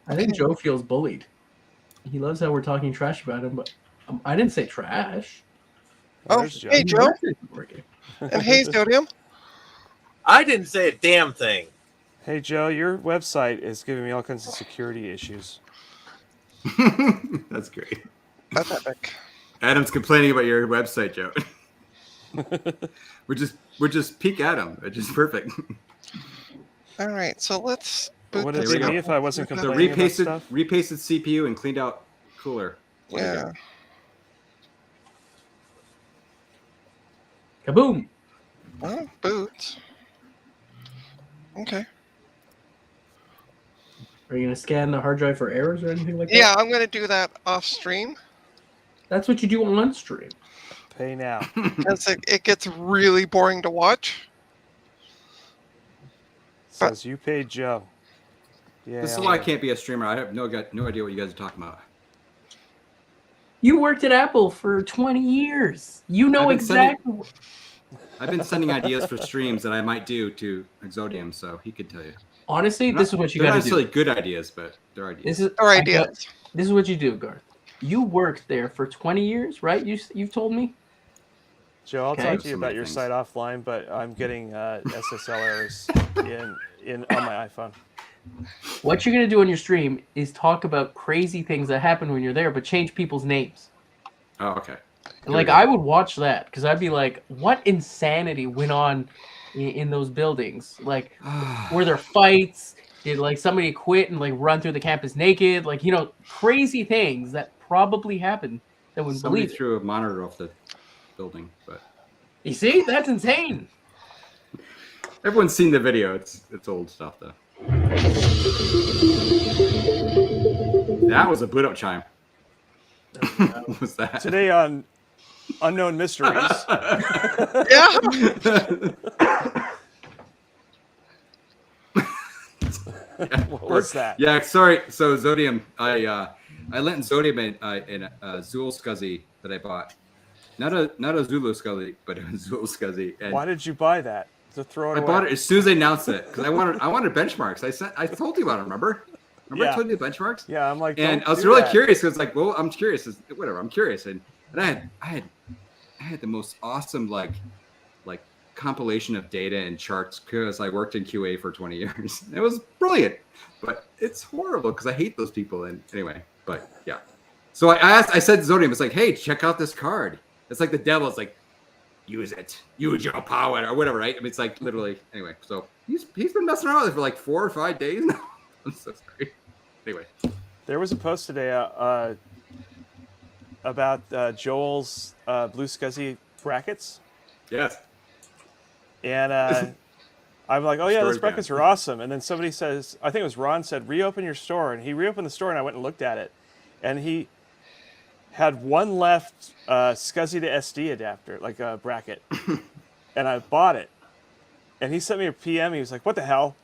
I think Joe feels bullied. He loves how we're talking trash about him, but I didn't say trash. Oh, where's Joe? hey Joe, Working. and hey Zodium. I didn't say a damn thing. Hey Joe, your website is giving me all kinds of security issues. That's great. That's epic. Adam's complaining about your website, Joe. we're just peak Adam. It's just perfect. All right, so let's boot Would it this be we go. me if I wasn't The complaining about repasted stuff? CPU and cleaned out cooler. What is Yeah. it? Kaboom! Well, boots. Okay. Are you gonna scan the hard drive for errors or anything like that? Yeah, I'm gonna do that off stream That's what you do on stream. Pay now. because it gets really boring to watch. Says you paid Joe. Yeah. This is why I can't be a streamer. I have no idea what you guys are talking about. You worked at Apple for 20 years. You know I've been sending- exactly. I've been sending ideas for streams that I might do to Exodium, so he could tell you. Honestly, this is what you They're got not to do. necessarily good ideas, but they're ideas. This is Or I got- ideas. This is what you do, Garth. You worked there for 20 years, right? You've told me. Joe, I'll Okay. talk to you Some about other your things. site offline, but I'm getting SSL errors in on my iPhone. What you're gonna do on your stream is talk about crazy things that happen when you're there, but change people's names. Oh, okay. And, like, I would watch that because I'd be like, what insanity went on in those buildings? Like, were there fights? Did like somebody quit and like run through the campus naked? Like, crazy things that probably happened that wouldn't Somebody believe it. threw a monitor off the building, but You see, that's insane. everyone's seen the video. It's old stuff though. That was a boot up chime. wow. What was that? Today on Unknown Mysteries. Yeah. What was that? Yeah, sorry. So Zodium, I lent Zodium in a Zool Scuzzy that I bought. Not a Zulu Scuzzy, but a Zool Scuzzy. And Why did you buy that? To throw it I away? bought it as soon as they announced it because I wanted benchmarks. I told you about it. Remember Yeah. I told you the benchmarks. Yeah, I'm like, And don't I was do really that. curious because like, well, I'm curious. Whatever, I'm curious. And I had the most awesome like compilation of data and charts because I worked in QA for 20 years. It was brilliant, but it's horrible because I hate those people. And anyway, but yeah. So I said to Zodium, it's like, hey, check out this card. It's like the devil. It's like, use it, use your power or whatever, right? I mean, it's like literally. Anyway, so he's been messing around with it for like 4 or 5 days now. I'm so sorry. Anyway, There was a post today about Joel's Blue Scuzzy brackets. yes. And I'm like, oh yeah, those Story's brackets bad. are awesome. And then somebody says, I think it was Ron said, reopen your store. And he reopened the store and I went and looked at it. And he had one left Scuzzy to SD adapter, like a bracket. And I bought it. And he sent me a PM. He was like, what the hell?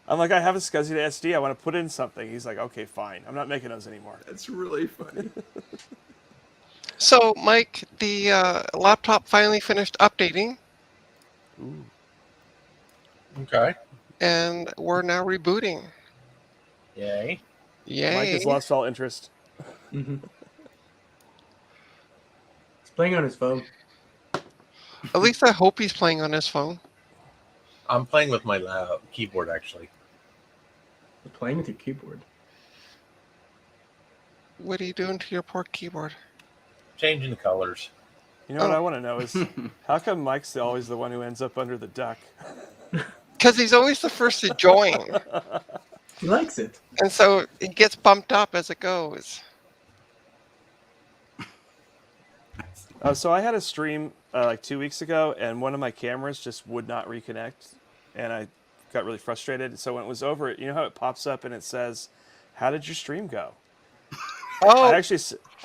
I'm like, I have a Scuzzy to SD. I want to put in something. He's like, okay, fine. I'm not making those anymore. That's really funny. So, Mike, the laptop finally finished updating, Ooh. Okay. and we're now rebooting. Yay. Yay! Mike has lost all interest. Mm-hmm. He's playing on his phone. At least I hope he's playing on his phone. I'm playing with my keyboard actually. He's playing with your keyboard. What are you doing to your poor keyboard? Changing the colors. You know what Oh. I want to know is, how come Mike's always the one who ends up under the duck? Because he's always the first to join, He likes it. and so it gets bumped up as it goes. So I had a stream like 2 weeks ago, and one of my cameras just would not reconnect, and I got really frustrated. So when it was over, you know how it pops up and it says, "How did your stream go?" Oh,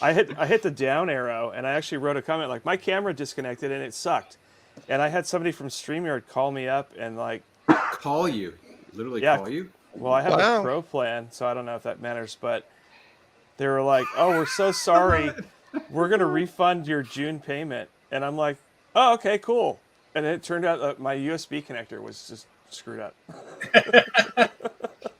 I hit the down arrow, and I actually wrote a comment like, "My camera disconnected and it sucked," and I had somebody from StreamYard call me up and like, Call you. Literally Yeah. call you. well, I have Wow. a pro plan, so I don't know if that matters, but they were like, "Oh, we're so sorry. We're going to refund your June payment." And I'm like, "Oh, okay, cool." And it turned out that my USB connector was just screwed up.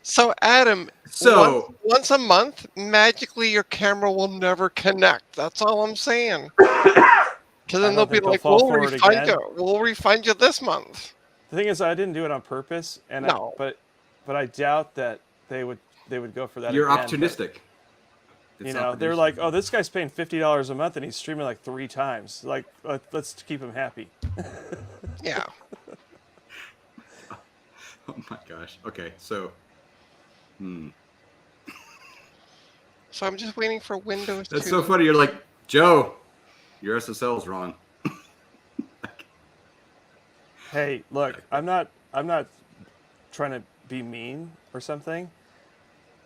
so Adam, So once a month, magically your camera will never connect. That's all I'm saying. Because I then don't they'll be think they'll like, fall "We'll for it refund again." you. We'll refund you this month." The thing is, I didn't do it on purpose, and No. but I doubt that they would go for that. you're again, but, opportunistic. You It's know, they're opportunistic. like, "Oh, this guy's paying $50 a month, and he's streaming like 3 times. Like, let's keep him happy." Yeah. Oh my gosh. Okay, so. So I'm just waiting for Windows That's to. so funny. You're like, Joe, your SSL's wrong. Hey, look, I'm not trying to be mean or something,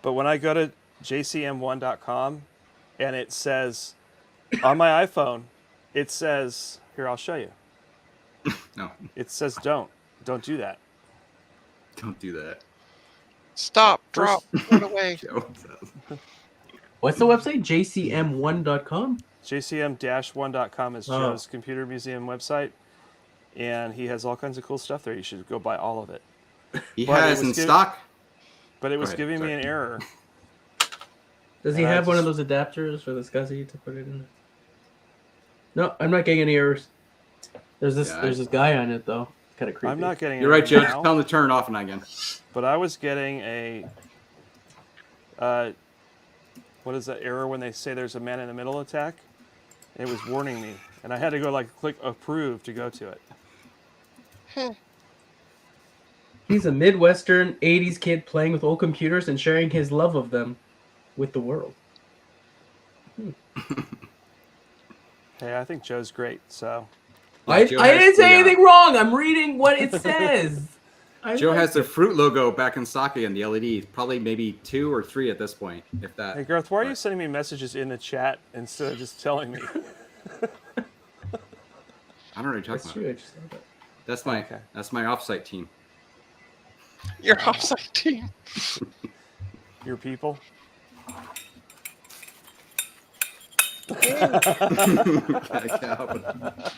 but when I go to jcm1.com and it says on my iPhone, it says, here, I'll show you. No, It says don't do that. don't do that. Stop, drop, put away. Joe. What's the website? jcm1.com? jcm-1.com is Oh. Joe's computer museum website, and he has all kinds of cool stuff there. You should go buy all of it. He But it has was in good- stock. But it was ahead, giving me sorry. an error. Does he And I have one of just- those adapters for the SCSI to put it in? No, I'm not getting any errors. There's this Yeah, there's this guy on it though. Kind of creepy. I'm not getting You're right, it Joe. now, Just tell him to turn it off and on again. but I was getting a what is that error when they say there's a man in the middle attack? It was warning me, and I had to go like click approve to go to it. He's a Midwestern 80s kid playing with old computers and sharing his love of them with the world. Hey, I think Joe's great. So Yeah, I Joe didn't has say the, anything wrong. I'm reading what it says. Joe like has the it. fruit logo back in socket and the LED. Probably maybe 2 or 3 at this point, if that. Hey Garth, why are you But- sending me messages in the chat instead of just telling me? I don't know what you're That's talking true. about. I just said that. That's my offsite team. Your offsite team. Your people? Can't help it.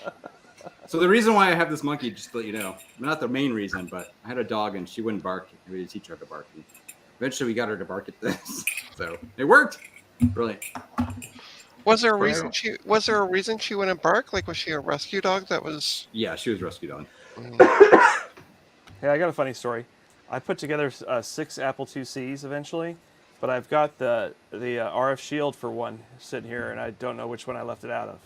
So the reason why I have this monkey, just to let you know, not the main reason, but I had a dog and she wouldn't bark. We had to teach her to bark. And eventually, we got her to bark at this, so it worked. Brilliant. Was there a Forever. reason she wouldn't bark? Like, was she a rescue dog that was? Yeah, she was rescued on. Hey, I got a funny story. I put together 6 Apple IICs eventually, but I've got the RF Shield for one sitting here, and I don't know which one I left it out of.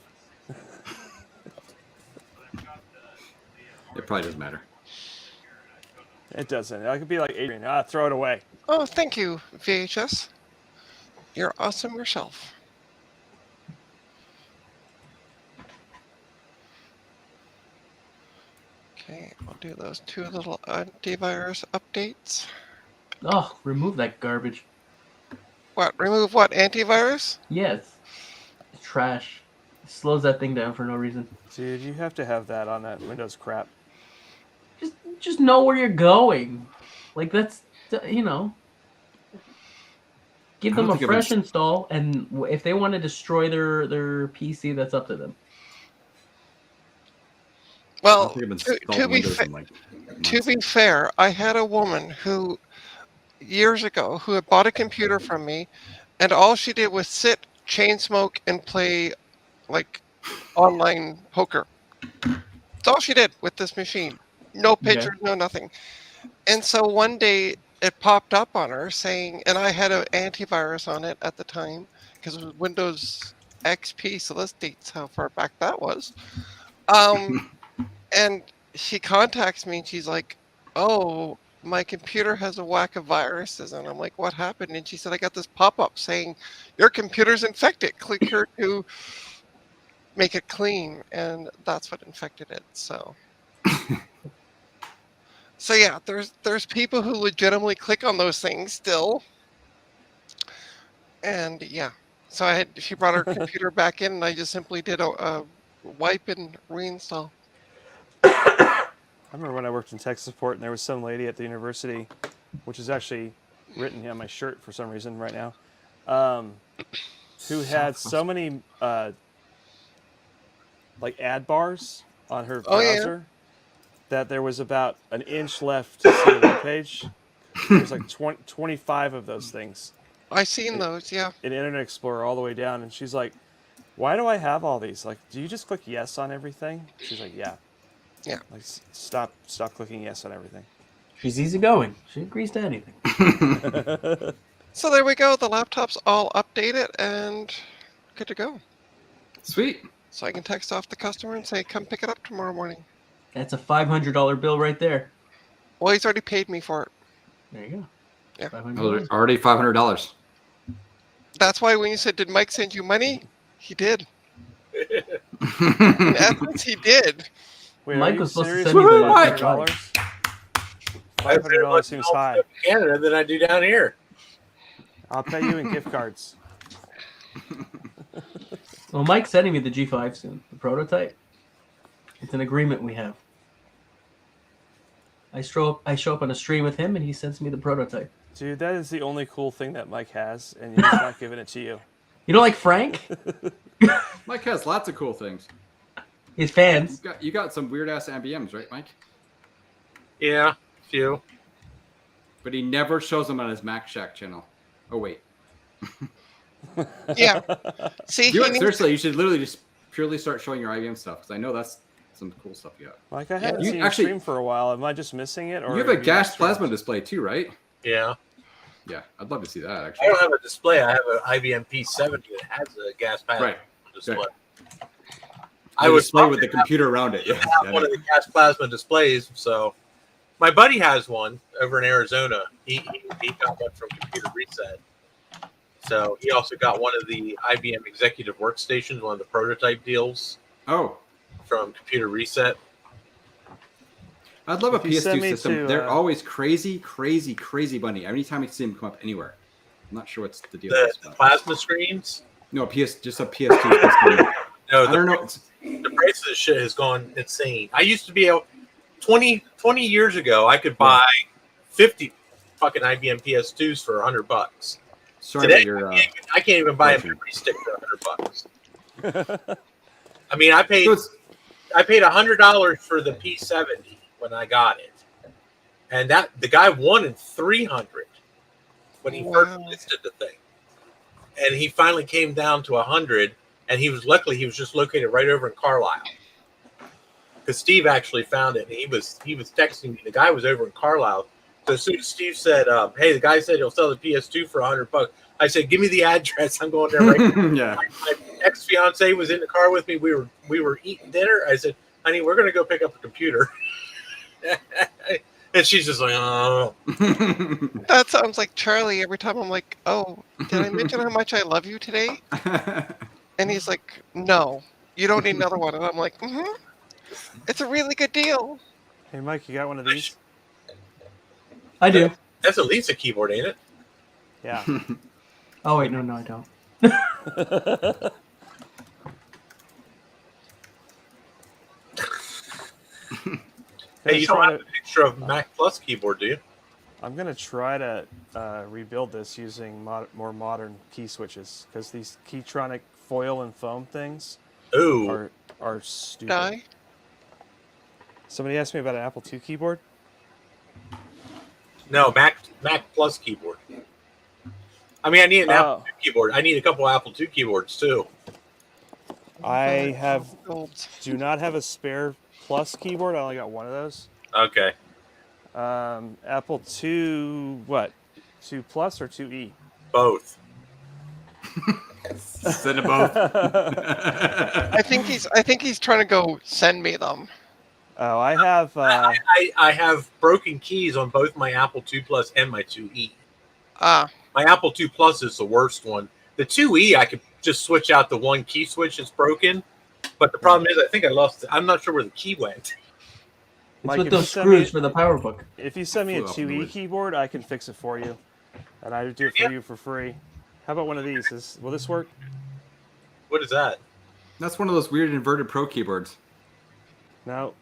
It probably doesn't matter. It doesn't. I could be like Adrian. Throw it away. Oh, thank you, VHS. You're awesome yourself. Okay, I'll do those 2 little antivirus updates. Oh, remove that garbage. What? Remove what? Antivirus? Yes. It's trash. It slows that thing down for no reason. Dude, you have to have that on that Windows crap. Just know where you're going. Like that's you know. Give I don't them a think I've fresh ins- install, and if they want to destroy their PC, that's up to them. I Well, don't think I've to installed be Windows fa- in like to months. be fair, I had a woman who, years ago, who had bought a computer from me, and all she did was sit, chain smoke, and play, like, online poker. That's all she did with this machine. No Okay. pictures, no nothing. And so one day it popped up on her saying, and I had an antivirus on it at the time because it was Windows XP, so this dates how far back that was. And she contacts me and she's like, "Oh, my computer has a whack of viruses." And I'm like, "What happened?" And she said, "I got this pop-up saying your computer's infected. Click here to make it clean." And that's what infected it. So yeah, there's people who legitimately click on those things still. And yeah. So she brought her computer back in and I just simply did a wipe and reinstall. I remember when I worked in tech support, and there was some lady at the university, which is actually written on my shirt for some reason right now, who had so many like ad bars on her Oh, yeah. browser that there was about an inch left to see the web page. There was like 25 of those things I seen those, yeah. in Internet Explorer all the way down, and she's like, "Why do I have all these? Like, do you just click yes on everything?" She's like, "Yeah." Yeah. Like, stop clicking yes on everything. She's easygoing. She agrees to anything. So there we go. The laptop's all updated and good to go. Sweet. So I can text off the customer and say, "Come pick it up tomorrow morning." That's a $500 bill right there. Well, he's already paid me for it. There you go. Yeah. $500. Already $500. That's why when you said, "Did Mike send you money?" He did. In essence, he did. Wait, Mike are you was supposed to serious send me with the Mike. $500? I pay $500 seems much high. in Canada than I do down here. I'll pay you in gift cards. Well, Mike's sending me the G5 soon, the prototype. It's an agreement we have. I show up on a stream with him, and he sends me the prototype. Dude, that is the only cool thing that Mike has, and he's not giving it to you. You don't like Frank? Mike has lots of cool things. His fans. You got some weird ass MBMs, right, Mike? Yeah, few. But he never shows them on his Mac Shack channel. Oh wait. Yeah. See, Do he it needs seriously. You should literally just purely start showing your IBM stuff because I know that's some cool stuff you got. Mike, I haven't You seen actually- you stream for a while. Am I just missing it? Or You have a not gas streamed? plasma display too, right? Yeah. Yeah, I'd love to see that I actually. don't have a display. I have an IBM P70 that has a gas plasma Right. display. Right. I would display with the probably computer around it. Yeah. have one of the gas plasma displays. So my buddy has one over in Arizona. He got one from Computer Reset. So he also got one of the IBM Executive Workstations, one of the prototype deals Oh, from Computer Reset. I'd love a If you send PS2 me system. to, They're always crazy bunny. Anytime I see them come up anywhere. I'm not sure what's the deal. The is, but- plasma screens. No, just a PS2 system. No, I don't know. the price of this shit has gone insane. I used to be able 20 years ago, I could buy 50 fucking IBM PS2s for $100. Sorry Today, about your. I can't even buy a question. memory stick for $100. I mean, I paid So it's- $100 for the P70 when I got it, and that the guy wanted $300 when he first Wow. listed the thing, and he finally came down to $100. And he was just located right over in Carlisle, because Steve actually found it. And he was texting me. The guy was over in Carlisle. So as soon as Steve said, "Hey, the guy said he'll sell the PS2 for $100," I said, "Give me the address. I'm going there right now." yeah. My ex fiance was in the car with me. We were eating dinner. I said, "Honey, we're gonna go pick up a computer." And she's just like, "Oh." That sounds like Charlie every time I'm like, oh, did I mention how much I love you today? And he's like, no, you don't need another one. And I'm like, it's a really good deal. Hey, Mike, you got one of these? I do. That's at least a keyboard, ain't it? Yeah. Oh wait, no, I don't. Hey, you don't have a picture of Mac Plus keyboard, do you? I'm gonna try to rebuild this using more modern key switches because these Keytronic foil and foam things Ooh, are stupid. Die. Somebody asked me about an Apple II keyboard. no, Mac Plus keyboard. I mean, I need an Apple Oh. II keyboard. I need a couple Apple II keyboards too. I Gold. do not have a spare Plus keyboard. I only got one of those. Okay, Apple II, what? 2 Plus or 2E? both. Send them both. I think he's trying to go send me them. Oh, I have. I have broken keys on both my Apple II Plus and my 2E. Ah, My Apple II Plus is the worst one. The 2E, I could just switch out the one key switch that's broken. But the problem is, I think I lost it. I'm not sure where the key went. It's Mike, with if you those send me- screws for the PowerBook. If you send me a Flew off 2E noise. keyboard, I can fix it for you, and I do it for you for free. How about one of these? Will this work? What is that? That's one of those weird inverted pro keyboards. No.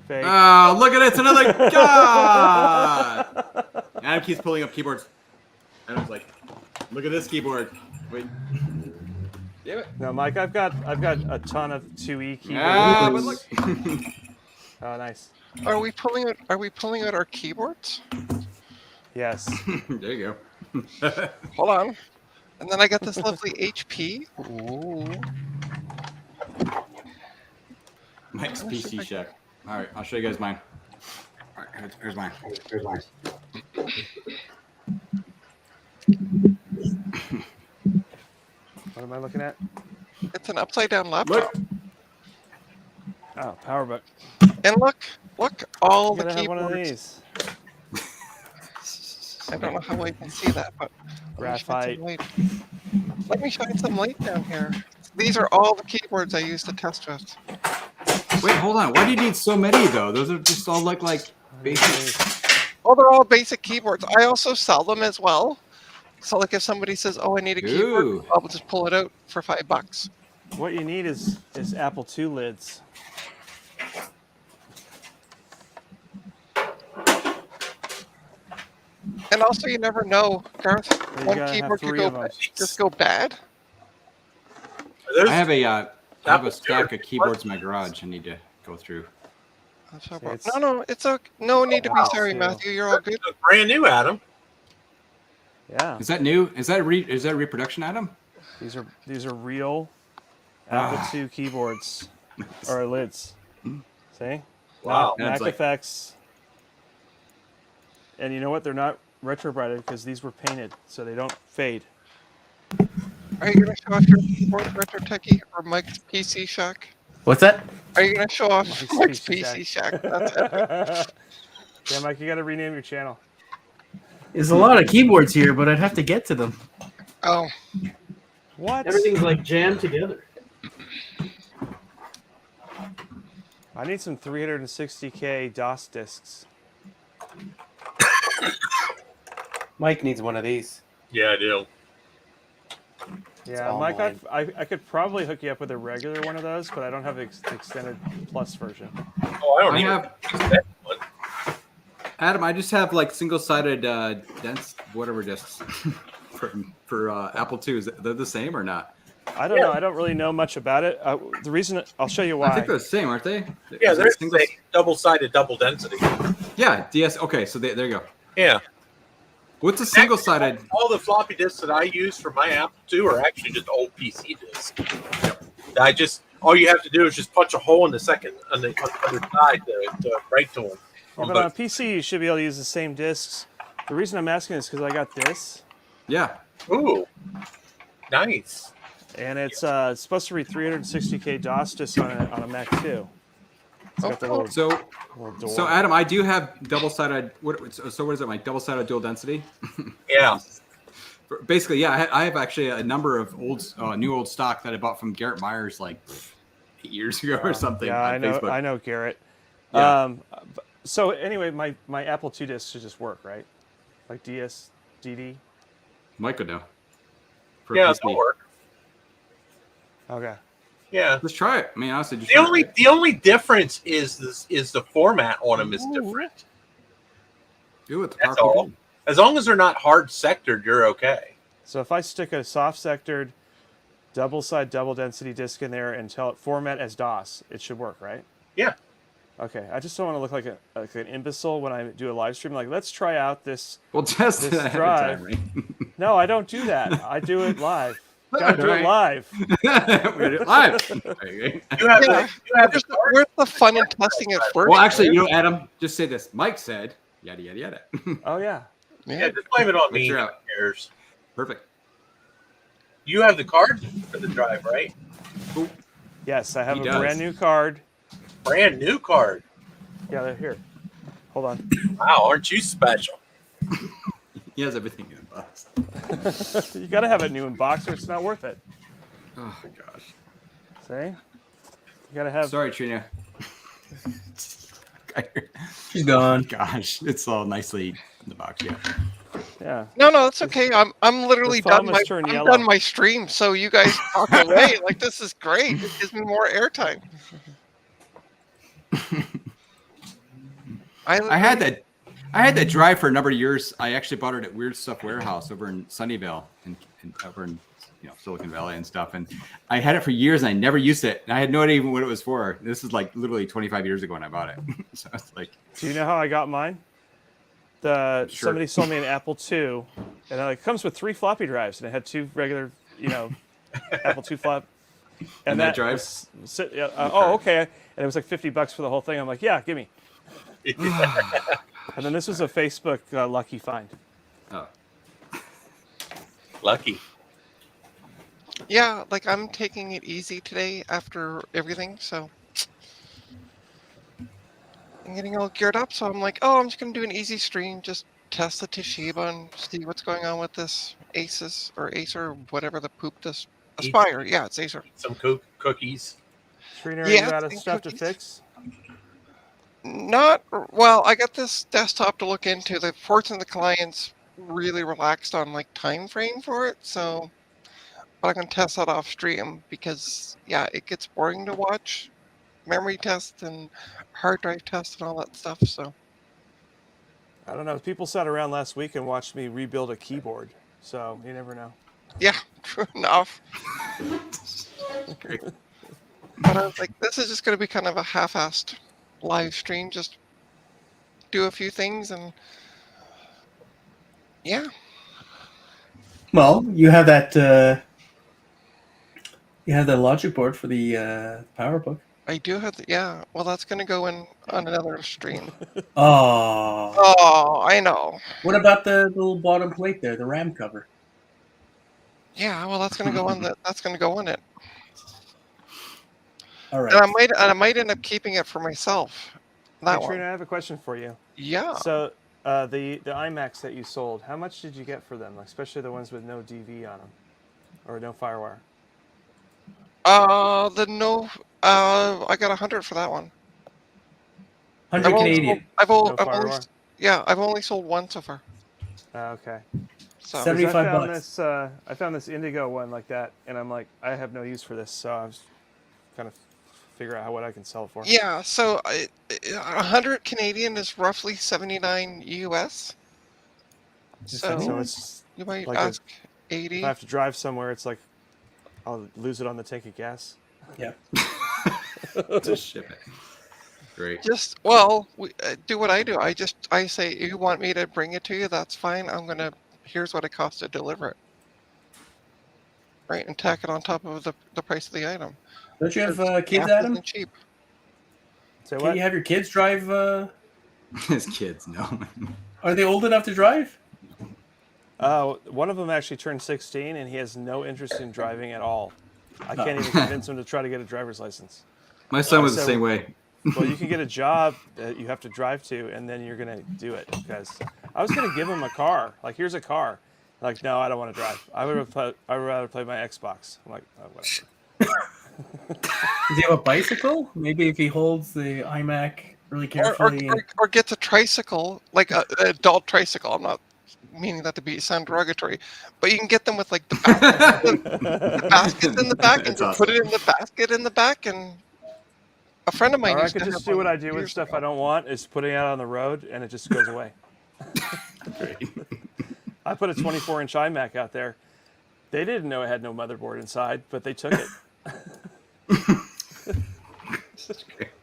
Fake. Oh, look at it! It's another God. Adam keeps pulling up keyboards. Adam's like, "Look at this keyboard." Wait. Damn it. No, Mike, I've got a ton of 2E keyboards. Ah, but look. Oh, nice. are we pulling out our keyboards? Yes. There you go. Hold on. And then I got this lovely HP. Ooh. Mike's PC Shack. All right, I'll show you guys mine. All right, here's mine. What am I looking at? It's an upside down laptop. Look. Oh, PowerBook. And look, all I'm the gonna have one of keyboards. these. I don't know how well you can see that, but let me shine some light. Let me shine some light down here. These are all the keyboards I use to test with. Wait, hold on. Why do you need so many though? Those are just all look like basic. Oh, they're all basic keyboards. I also sell them as well. So, like, if somebody says, "Oh, I need a keyboard," Ooh. I'll just pull it out for $5. What you need is Apple II lids. And also, you never know, Gareth. You One gotta have keyboard could 3 go of them. just go bad. Are those, I have a Apple stack II. of keyboards in my garage. I need to go through. That's how It's- no, it's okay. No need to be wow. sorry, Yeah. Matthew. You're all good. those brand new, Adam. Yeah. Is that new? Is that reproduction, Adam? These are real Ah. Apple II keyboards or lids. See? Wow. That's Mac like- Effects. And you know what? They're not retrobrighted because these were painted, so they don't fade. Are you going to show off your keyboard, Retro Techie, or Mike's PC Shack? What's that? Are you going to show off Mike's Mike's PC PC Shack? That's epic. Yeah, Mike, you got to rename your channel. There's a lot of keyboards here, but I'd have to get to them. Oh, What? Everything's like jammed together. I need some 360K DOS discs. Mike needs one of these. Yeah, I do. Yeah, all Mike, mine. I could probably hook you up with a regular one of those, but I don't have the extended plus version. Oh, I don't I need have- that one. Adam, I just have like single-sided dense whatever discs for Apple IIs. They're the same or not? I don't know. I don't really know much about it. The reason I'll show you why. I think they're the same, aren't they? Yeah, Is it there's single- a double-sided double density. Yeah, DS. Okay, so there you go. Yeah. What's a single-sided? All the floppy disks that I use for my Apple II are actually just old PC disks. All you have to do is just punch a hole in the second on the other side to write to them. Yeah, but on a PC, you should be able to use the same discs. The reason I'm asking is because I got this, Yeah. Ooh, nice. and it's supposed to read 360K DOS discs on a Mac too. It's got the little, So little door. So Adam, I do have double-sided. So what is it, Mike? Double-sided dual density. Yeah. Basically, yeah. I have actually a number of new old stock that I bought from Garrett Myers like 8 years ago or something. Yeah, on I know. Facebook. I know Garrett. Yeah. So anyway, my Apple II discs should just work, right? Like DS, DD. Mike would know. For Yeah, PC. that'll work. Okay. Yeah. Let's try it. I mean, honestly, just The try only it. the only difference is the format on them is different. Do it. The That's powerful all. thing. As long as they're not hard sectored, you're okay. So if I stick a soft sectored double-side double density disk in there and tell it format as DOS, it should work, right? Yeah. Okay. I just don't want to look like an imbecile when I do a live stream. Like, let's try out this. We'll test This it ahead drive. of time, right? No, I don't do that. I do it live. Gotta do it Right. live. We're gonna do it live. Okay. You have Yeah. Where's the fun in testing it first? Well, actually, Adam, just say this. Mike said, yada yada yada. Oh yeah. Yeah, just blame it on me. You're Who out. cares? Perfect. You have the card for the drive, right? Yes, I have He a does. brand new card. Brand new card. Yeah, they're here. Hold on. Wow, aren't you special? He has everything in the box. You gotta have it new in box or it's not worth it. Oh gosh. See? You gotta have. Sorry, Trina. She's gone. Gosh, it's all nicely in the box. Yeah. Yeah. No, it's okay. I'm literally The phone done must turn I'm yellow. done my stream, so you guys talk away. Like, this is great. It gives me more airtime. I had that drive for a number of years. I actually bought it at Weird Stuff Warehouse over in Sunnyvale and over in Silicon Valley and stuff. And I had it for years and I never used it. And I had no idea even what it was for. This is like literally 25 years ago when I bought it. So it's like, Do you know how I got mine? Sure. Somebody sold me an Apple II, and it comes with 3 floppy drives, and it had 2 regular, Apple II flop. And that drive? was oh, okay. And it was like $50 for the whole thing. I'm like, yeah, give me. And then this was a Facebook lucky find. oh, Lucky. Yeah, like I'm taking it easy today after everything, so I'm getting all geared up. So I'm like, I'm just gonna do an easy stream, just test the Toshiba and see what's going on with this Acer, whatever the poop this Aspire. Yeah, it's Acer. Some cookies. Trina, are Yeah, you out of think stuff to cookies. fix? Not well. I got this desktop to look into. The ports and the clients really relaxed on like time frame for it, so. But I can test that off stream because it gets boring to watch memory test and hard drive test and all that stuff. So I don't know. People sat around last week and watched me rebuild a keyboard, so you never know. yeah, true enough. great. But I was like, this is just going to be kind of a half-assed live stream. Just do a few things and yeah. Well, you have that. You have the logic board for the PowerBook. I do have well, that's going to go in on another stream. Oh. Oh, I know. What about the little bottom plate there, the RAM cover? Yeah, well, that's going to go on that's going to go on it. All right. And I might end up keeping it for myself. That Hey, Trina, one. I have a question for you. Yeah. So the iMacs that you sold, how much did you get for them? Especially the ones with no DV on them, or no FireWire. I got 100 for that one. 100 I've only Canadian. sold- I've, al- No I've only, firewire? s- yeah, I've only sold one so far. Okay. So 70 'Cause 75 I found bucks. this. I found this Indigo one like that, and I'm like, I have no use for this, so I was kind of figure out what I can sell it for. yeah, so 100 Canadian is roughly 79 US. So So it's you might like a- ask if 80. I have to drive somewhere, it's like I'll lose it on the tank of gas. Yeah. Just ship it. Great. Just do what I do. I say you want me to bring it to you. That's fine. Here's what it costs to deliver it. Right, and tack it on top of the price of the item. Don't you have kids, Half Adam? isn't cheap. Say Can what? you have your kids drive? His kids, no. Are they old enough to drive? One of them actually turned 16, and he has no interest in driving at all. I can't even convince him to try to get a driver's license. My son was the So- same way. Well, you can get a job that you have to drive to, and then you're gonna do it. Because I was gonna give him a car. Like, here's a car. Like, no, I don't want to drive. I would rather play my Xbox. I'm like, oh, whatever. Does he have a bicycle? Maybe if he holds the iMac really carefully. Or gets a tricycle, like an adult tricycle. I'm not meaning that to sound derogatory, but you can get them with like the baskets in the back, and That's you awesome. put it in the basket in the back. And a friend of mine Or I used could to just have do what one I do with years stuff ago. I don't want, is putting it out on the road, and it just goes away. Great. I put a 24-inch iMac out there. They didn't know it had no motherboard inside, but they took it.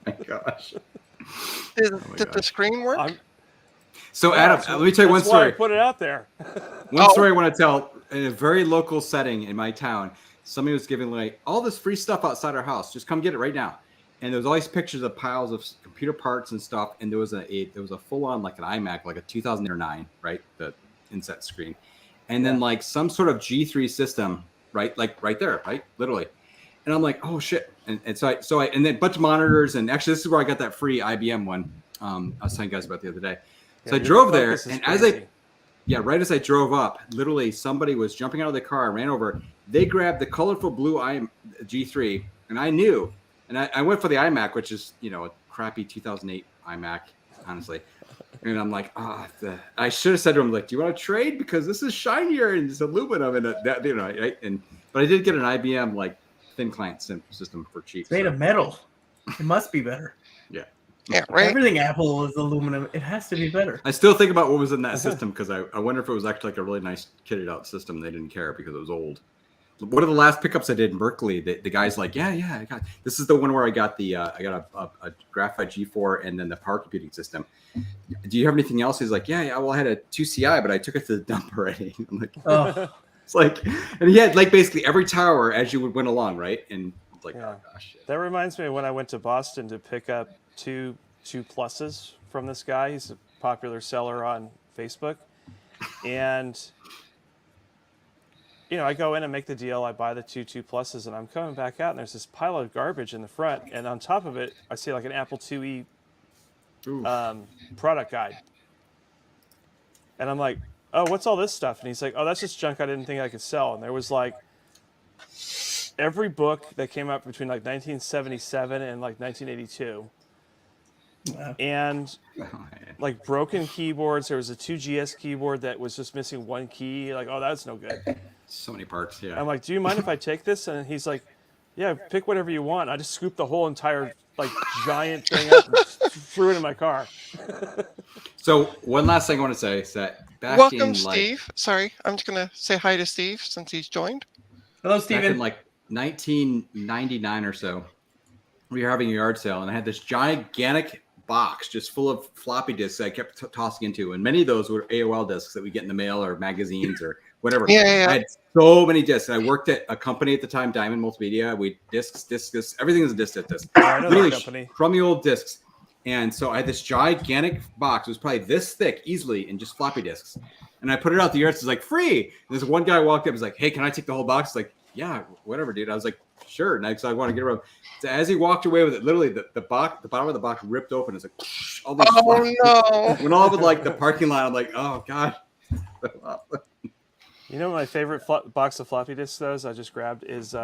My gosh. Did my the gosh. screen work? I'm- So Yeah, Adam, so let me tell you one that's why I story. put it out there. One Oh. story I want to tell in a very local setting in my town. Somebody was giving like all this free stuff outside our house. Just come get it right now. And there was all these pictures of piles of computer parts and stuff. And there was a full on like an iMac, like a 2009, right? The inset screen, and then like some sort of G3 system, right? Like right there, right? Literally. And I'm like, oh shit. And so I and then a bunch of monitors. And actually, this is where I got that free IBM one. I was telling you guys about the other day. So I your drove there, focus is and crazy. right as I drove up, literally somebody was jumping out of the car, ran over. They grabbed the colorful blue G3, and I knew. And I went for the iMac, which is, a crappy 2008 iMac, honestly. And I'm like, I should have said to him, like, do you want to trade? Because this is shinier and it's aluminum and that, right? But I did get an IBM like thin client system for cheap. It's made of metal. It must be better. Yeah, right. Everything Apple is aluminum. It has to be better. I still think about what was in that system because I wonder if it was actually like a really nice kitted out system. They didn't care because it was old. One of the last pickups I did in Berkeley, the guy's like, yeah, I got this is the one where I got a Graphite G4 and then the power computing system. Do you have anything else? He's like, yeah. Well, I had a 2CI, but I took it to the dump already. I'm like, Oh, it's like, and he had like basically every tower as you went along, right? And it's like, Yeah. oh gosh. That reminds me of when I went to Boston to pick up two pluses from this guy. He's a popular seller on Facebook. And, I go in and make the deal. I buy the two pluses, and I'm coming back out, and there's this pile of garbage in the front. And on top of it, I see like an Apple IIe Ooh. product guide. And I'm like, oh, what's all this stuff? And he's like, oh, that's just junk I didn't think I could sell. And there was like every book that came out between like 1977 and like 1982. wow. And Oh, man. like broken keyboards. There was a 2GS keyboard that was just missing one key. Like, oh, that's no good. So many parts. Yeah. I'm like, do you mind if I take this? And he's like, yeah, pick whatever you want. I just scooped the whole entire like giant thing up and threw it in my car. So one last thing I want to say is that back Welcome, in like Steve. Sorry, I'm just gonna say hi to Steve since he's joined. Hello, back in Steven. like 1999 or so, we were having a yard sale, and I had this gigantic box just full of floppy disks that I kept tossing into, and many of those were AOL disks that we get in the mail or magazines or whatever. Yeah. I had so many disks. And I worked at a company at the time, Diamond Multimedia. We discs, everything was a disc at this. I know Literally that company. crummy old discs. And so I had this gigantic box. It was probably this thick easily in just floppy disks. And I put it out the yard. It's like free. And this one guy walked up. He's like, hey, can I take the whole box? Like, yeah, whatever, dude. I was like, sure. Next, I want to get around. So as he walked away with it, literally the box, the bottom of the box ripped open. It's like, all these Oh floppy- no! went all over like the parking lot. I'm like, oh god. You know, my favorite box of floppy disks, those I just grabbed is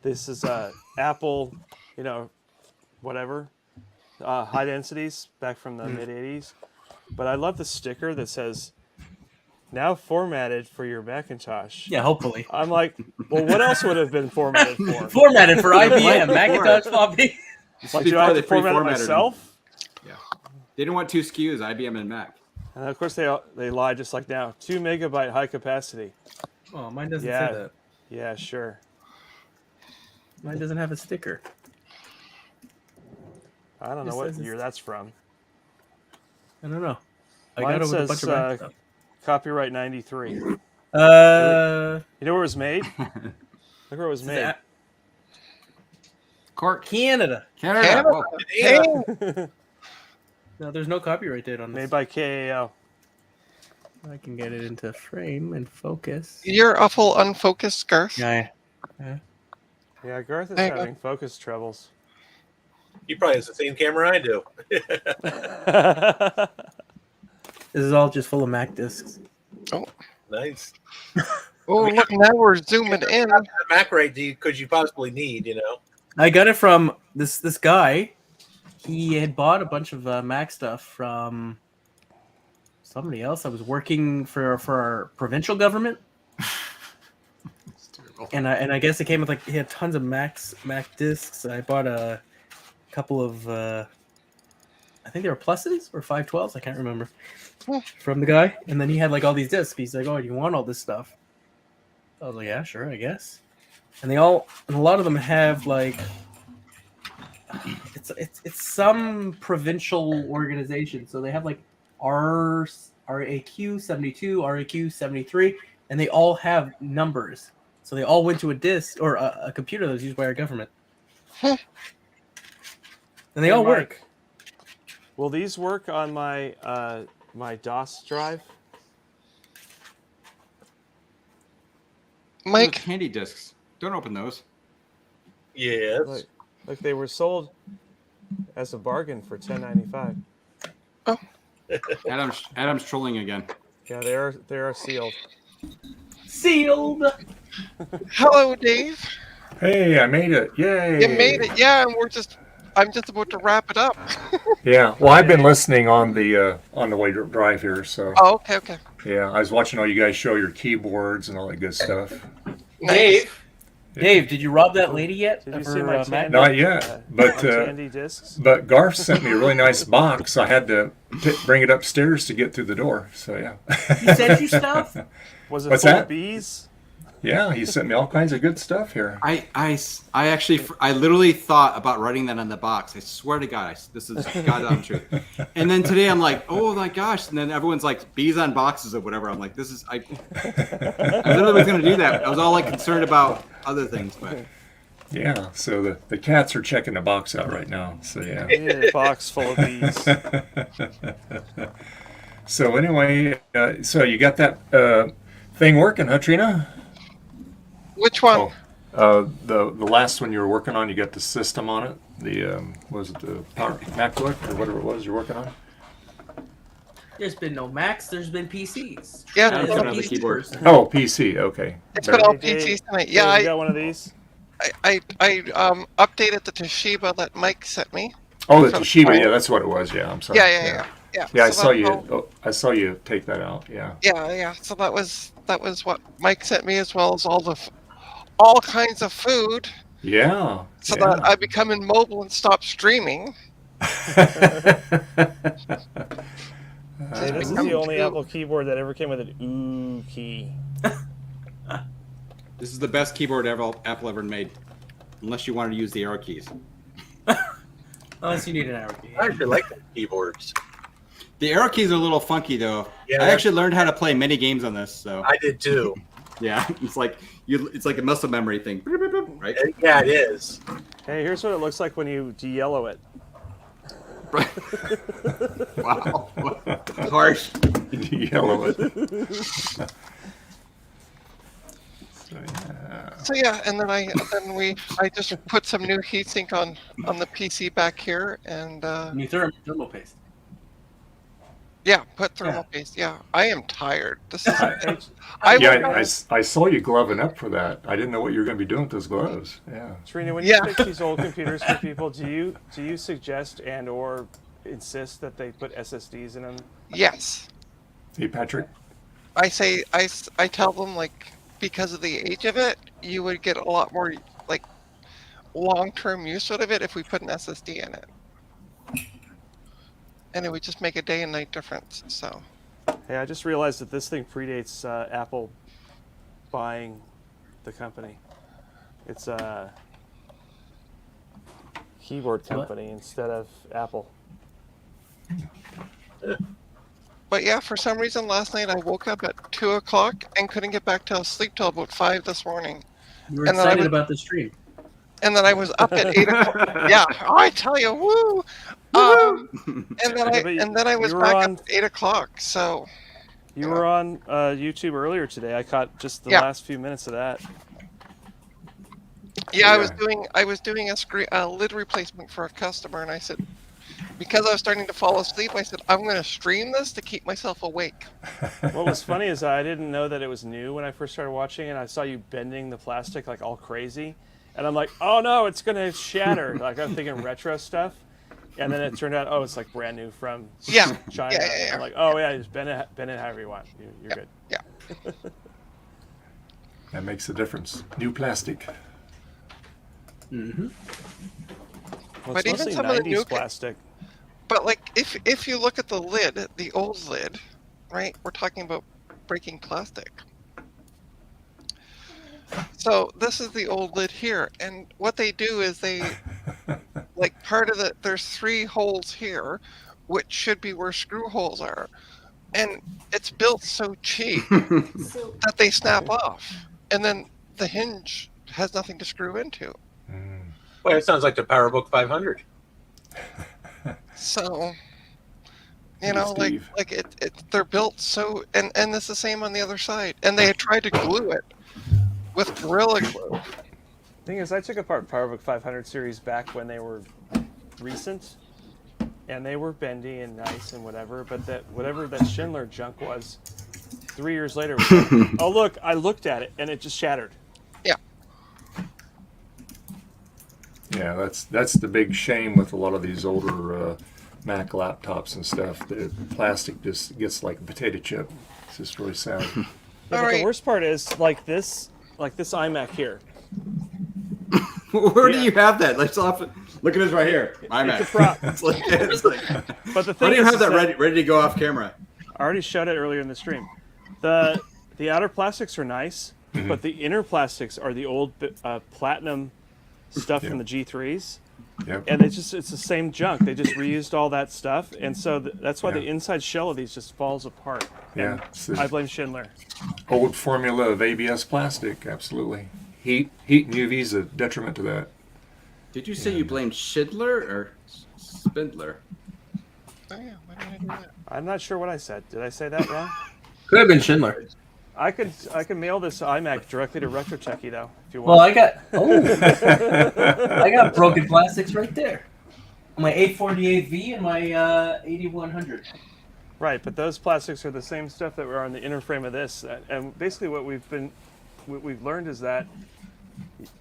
this is Apple, whatever, high densities back from the mid 80s. But I love the sticker that says, now formatted for your Macintosh. Yeah, hopefully. I'm like, well, what else would have been formatted for? Formatted for Like IBM, before. Macintosh floppy. Like, do I have to Before they format it pre-formatted them. myself? They didn't want two SKUs, IBM and Mac. And of course they lie just like now. 2 megabyte high capacity. Oh, mine doesn't Yeah. say that. Yeah, sure. Mine doesn't have a sticker. I don't know It what says it's- year that's from. I don't know. I Mine got it with a says bunch of Mac stuff. copyright 93. You Uh, know where it was made? Look where it was this is made. a- Cork. Canada. Canada. Canada. Whoa. Hey, No, there's no copyright date on this. Made by KAO. I can get it into frame and focus. you're awful unfocused, Garth. Yeah. Yeah, Garth is There you go. having focus troubles. He probably has the same camera I do. This is all just full of Mac discs. Nice. Oh, look, now we're zooming in. The Mac right could you possibly need, you know? I got it from this guy. He had bought a bunch of Mac stuff from somebody else. I was working for our provincial government, and I guess it came with he had tons of Mac discs. I bought a couple of I think they were pluses or 512s. I can't remember from the guy. And then he had all these discs. He's like, "Oh, you want all this stuff?" I was like, "Yeah, sure, I guess." And a lot of them have it's some provincial organization. So they have RAQ 72, RAQ 73, and they all have numbers. So they all went to a disk or a computer that was used by our government. And they all Hey, work. Mike, will these work on my my DOS drive? Mike, Handy discs. Don't open those. Yes. Like they were sold as a bargain for $10.95. Adam's trolling again. Yeah, they are sealed. Sealed. hello, Dave. Hey, I made it. Yay. You made it. Yeah, and I'm just about to wrap it up. Yeah. Well, I've been listening on the way to drive here, so Oh, okay. yeah, I was watching all you guys show your keyboards and all that good stuff. Nice. Dave, did you rob that lady yet? Did you of see her, my Mac? Tandy, Not yet, but Tandy discs? but Garth sent me a really nice box. I had to bring it upstairs to get through the door. So yeah. He sent you stuff? Was it What's full that? of bees? Yeah, he sent me all kinds of good stuff here. I literally thought about writing that on the box. I swear to God, this is goddamn truth. And then today I'm like, oh my gosh! And then everyone's like, bees on boxes or whatever. I'm like, I literally was gonna do that. I was all concerned about other things, but Yeah. So the cats are checking the box out right now. So yeah. I needed a box full of bees. So anyway, so you got that thing working, huh, Trina? Which one? The last one you were working on, you got the system on it. The was it the Power MacBook or whatever it was you're working on? There's been no Macs, there's been PCs. Yeah, I'm it's putting been on the keyboard. Oh, PC. Okay. all Hey, Dave, PCs tonight. Dave, Yeah, you got one of these? I updated the Toshiba that Mike sent me. Oh, the From- Toshiba. Yeah, that's what it was. Yeah, I'm sorry. Yeah. Yeah, I So saw that's you. all- Oh, I saw you take that out. Yeah. Yeah. So that was what Mike sent me, as well as all kinds of food, Yeah. so yeah. that I become immobile and stop streaming. Hey, this is the only Apple keyboard that ever came with an ooh key. this is the best keyboard Apple ever made, unless you wanted to use the arrow keys. Unless you need an arrow key. I actually like the keyboards. The arrow keys are a little funky though. Yeah, I actually learned how to play many games on this, so I did too. yeah, it's like a muscle memory thing, right? Yeah, it is. Hey, here's what it looks like when you de-yellow it. Wow, harsh. Yellow it. So, yeah. So yeah, and then I just put some new heatsink on the PC back here, and New thermal paste. Yeah, put thermal paste. Yeah, I am tired. This is. Hey, I Yeah, woke up- I saw you gloving up for that. I didn't know what you were going to be doing with those gloves. Yeah. Trina, when Yeah. you fix these old computers for people, do you suggest and or insist that they put SSDs in them? Yes, Hey, Patrick. I say I tell them like because of the age of it, you would get a lot more like long-term use out of it if we put an SSD in it, and it would just make a day and night difference. So Hey, I just realized that this thing predates Apple buying the company. It's a keyboard company instead of Apple. But yeah, for some reason last night I woke up at 2 o'clock and couldn't get back to sleep till about 5 this morning. You were And then I excited was- about the stream. And then I was up at 8 o'clock. Yeah, I tell you, woo! And Yeah, but then I was you were back on- up at 8 o'clock. So You were on YouTube earlier today. I caught just the Yeah. last few minutes of that. yeah, I Yeah. was doing a lid replacement for a customer, and I said, because I was starting to fall asleep, I said I'm going to stream this to keep myself awake. What was funny is I didn't know that it was new when I first started watching, and I saw you bending the plastic like all crazy, and I'm like, oh no, it's gonna shatter. Like I'm thinking retro stuff, and then it turned out, oh, it's like brand new from Yeah, China. yeah. I'm like, oh yeah, just bend it however you want. You're good. Yeah. That makes a difference. New plastic. Mm-hmm. Well, But it's even mostly some of the 90s new plastic. But like, if you look at the lid, the old lid, right? We're talking about breaking plastic. So this is the old lid here, and what they do is they, like part of the, there's 3 holes here, which should be where screw holes are, and it's built so cheap that they snap off, and then the hinge has nothing to screw into. Well, it sounds like the PowerBook 500. So, you Hey, know, like Steve. they're built so, and it's the same on the other side. And they had tried to glue it with Gorilla Glue. Thing is, I took apart PowerBook 500 series back when they were recent, and they were bendy and nice and whatever. But that whatever that Schindler junk was, 3 years later, was like, oh look, I looked at it and it just shattered. Yeah, that's the big shame with a lot of these older Mac laptops and stuff. The plastic just gets like a potato chip. It's just really sad. Yeah, but All the right. worst part is like this iMac here. Where do you have that? Let's off. Look at this right here. I'm It's a at. prop. It's like, But the how thing do you is, have that ready to go off camera? I already showed it earlier in the stream. The outer plastics are nice, but the inner plastics are the old platinum stuff from the G3s, Yep. and it's the same junk. They just reused all that stuff, and so that's why the Yeah. inside shell of these just falls apart. Yeah, And it's the I blame Schindler. old formula of ABS plastic. Absolutely. Heat and UV is a detriment to that. Did you say you blamed Schindler or Spindler? Oh yeah, why did I do that? I'm not sure what I said. Did I say that wrong? Could have been Schindler. I could mail this iMac directly to RetroTechie though, if you Well, want. I got broken plastics right there. My 848V and my 8100. Right, but those plastics are the same stuff that were on the inner frame of this, and basically what we've learned is that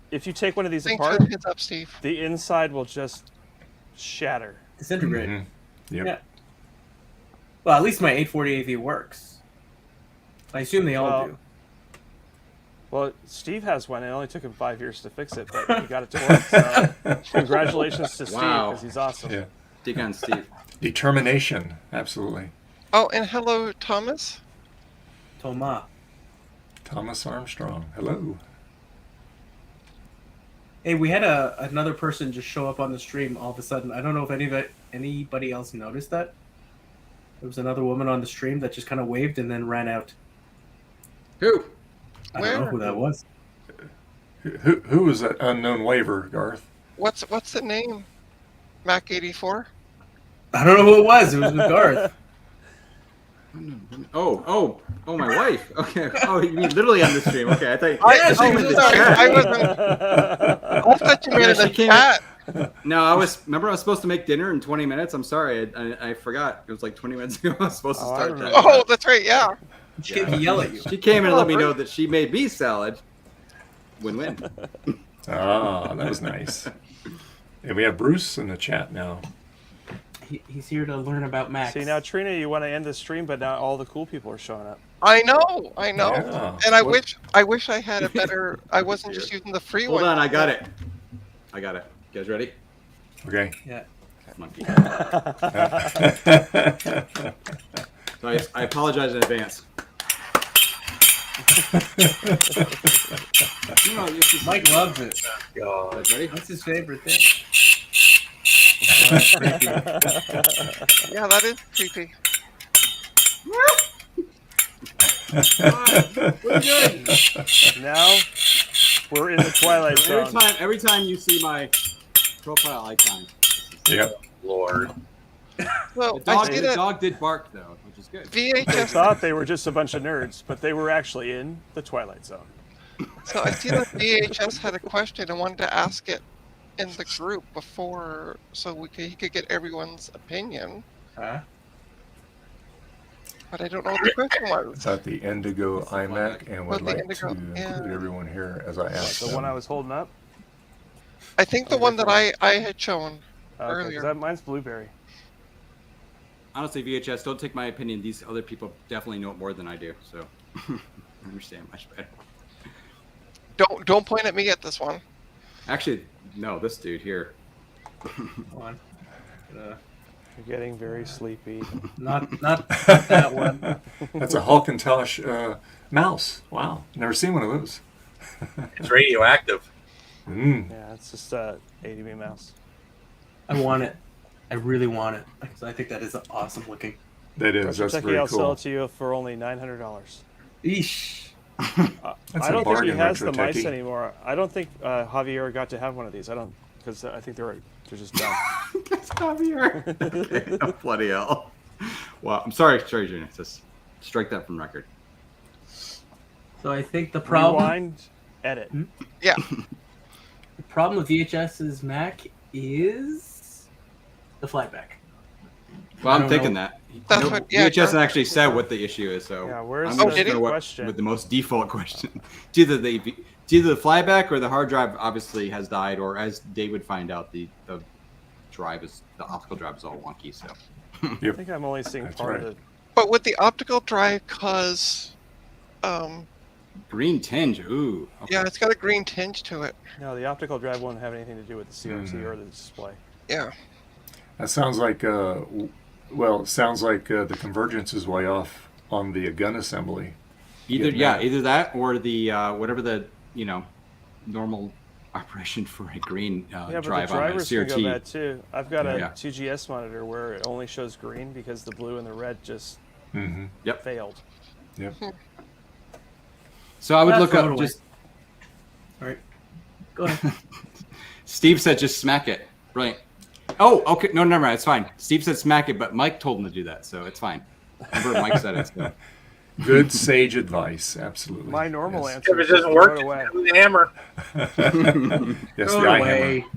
if you take one of these Thanks apart, for the heads up, Steve. the inside will just shatter. Disintegrate. Mhm. Yep. Yeah. Well, at least my 848V works. I assume they all Well, do. Well, Steve has one. It only took him 5 years to fix it, but he got it to work. So congratulations to Steve Wow. because he's awesome. Yeah. Dig on Steve. Determination. Absolutely. Oh, and hello, Thomas. Toma. Thomas Armstrong. Hello. Hey, we had another person just show up on the stream all of a sudden. I don't know if anybody else noticed that. There was another woman on the stream that just kind of waved and then ran out. Who? I don't know Where? who that was. Who was that unknown waiver, Garth? What's the name? Mac 84. I don't know who it was. It was with Garth. Oh, my wife. Okay. Oh, you mean literally on the stream? Okay, I thought. I, Yeah, she oh, was in the sorry, chat. I wasn't. I thought you meant Yeah, in the she came- chat. No, I was supposed to make dinner in 20 minutes. I'm sorry, I forgot. It was like 20 minutes ago. I was supposed to Oh, I start remember. that. Oh, that's right. Yeah. She can yell at you. She came and let me Oh, know great. that she made me salad. Win-win. Ah, that was nice. And we have Bruce in the chat now. He's here to learn about Max. See, now, Trina, you want to end the stream, but now all the cool people are showing up. I know. Yeah. And I What- wish I had a better. I wasn't just using the free Hold one. on, I got it. You guys ready? Okay. Yeah. Monkey. So I apologize in advance. Mike loves it. God. Guys ready? That's his favorite thing. Yeah, that is creepy. We're good. Now we're in the Twilight Zone. Every time you see my profile icon, Yep. Lord. Well, the I see that dog did bark though, which is good. They VHS. thought they were just a bunch of nerds, but they were actually in the Twilight Zone. So I see that VHS had a question and wanted to ask it in the group before, so he could get everyone's opinion. Huh? But I don't know what the question was. It's at the Indigo iMac, and would the like Indigo, to yeah. include everyone here as I asked The them. one I was holding up. I think the one that I had shown. Okay, 'cause Earlier. mine's blueberry. Honestly, VHS, don't take my opinion. These other people definitely know it more than I do, so I understand much better. Don't point at me at this one. Actually, no, this dude here. Hold on. You're getting very sleepy. Not that one. That's a Hulkintosh mouse. Wow, never seen one of those. It's radioactive. Mm. Yeah, it's just a ADB mouse. I want it. I really want it because I think that is awesome looking. That is. Russian That's Techie, very I'll sell cool. it to you for only $900. Eesh. That's I a don't think he bargain, has the Retro mice Techie. anymore. I don't think Javier got to have one of these. I don't, because I think they're just done. That's Javier. Okay, bloody hell. Well, I'm sorry, Junior. Just strike that from record. So I think the problem Rewind, edit. the problem with VHS's Mac is the flightback. Well, I I'm don't thinking know. that. That's No, what- yeah, VHS John- actually said what the issue is, so Yeah, where's I'm the just gonna question? with the most default question. It's either the flyback or the hard drive obviously has died, or as Dave would find out, the optical drive is all wonky. So I think I'm only seeing That's part right. of it. But would the optical drive cause? green tinge. Ooh. Okay. Yeah, it's got a green tinge to it. No, the optical drive won't have anything to do with the CRT Mhm. or the display. Yeah. That sounds like it sounds like the convergence is way off on the gun assembly. Either Yeah. either that or the whatever the normal operation for a green Yeah, but drive the on a drivers can go CRT. bad too. I've got a Yeah. 2GS monitor where it only shows green because the blue and the red just Mm-hmm. failed. Yep. So I would That's look up totally- just. All right. Go ahead. Steve said just smack it. Brilliant. Oh, okay. No, never mind. It's fine. Steve said smack it, but Mike told him to do that, so it's fine. Remember, Mike said it. So. Good sage advice. Absolutely. My normal Yes. answer If it is just doesn't work, throw it away. with the hammer. Yes, Throw the it eye away. hammer.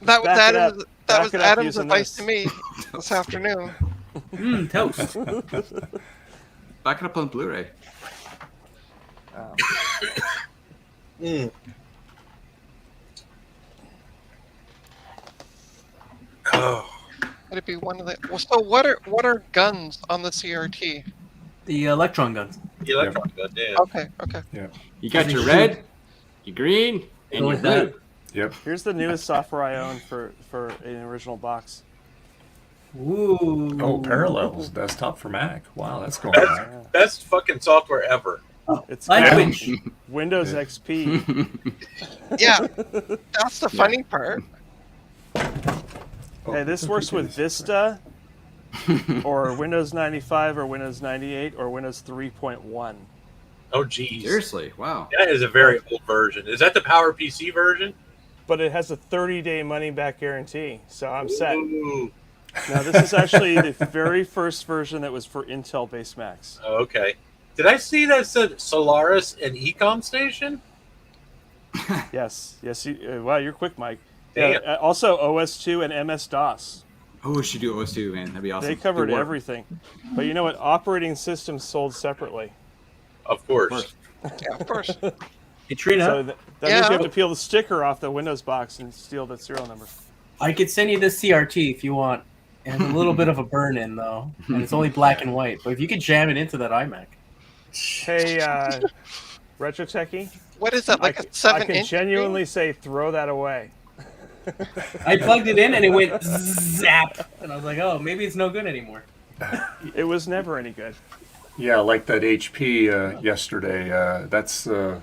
That was Back it Adam's. up. That Back was it up Adam's using advice this. to me this afternoon. Toast. Back it up on Blu-ray. Oh. Mm. Oh, Would it be one of the? Well, so what are guns on the CRT? The electron guns. the electron gun, yeah. Okay. Okay. You got They your shoot. red, your green, and Go your ahead. blue. Yep. Here's the newest software I own for an original box. Ooh. Oh, Parallels desktop for Mac. Wow, that's going That's- on. Yeah. Best fucking software ever. It's Language. called Windows Yeah. XP. Yeah, that's the funny part. Oh, Hey, this works with Vista, or Windows 95, or Windows 98, or Windows 3.1. Oh, geez. Seriously, wow. That is a very old version. Is that the PowerPC version? But it has a 30-day money-back guarantee, so I'm set. Ooh. Now, this is actually the very first version that was for Intel-based Macs. Oh, okay. Did I see that said Solaris and Ecom Station? Yes. Wow, you're quick, Mike. Yeah, Damn. also OS2 and MS DOS. Oh, we should do OS2, man. That'd be awesome. They covered Good work. everything. But you know what? Operating systems sold separately. Of Of course. course. Yeah, of course. Hey, Trina, So that means Yeah. you have to peel the sticker off the Windows box and steal the serial number. I could send you this CRT if you want. It has a little bit of a burn in though, and it's only black and white. But if you could jam it into that iMac, Hey, Retro Techie, What is that? Like a I 7 can inch? genuinely say throw that away. I plugged it in and it went zap, and I was like, oh, maybe it's no good anymore. It was never any good. Yeah, like that HP yesterday. That's going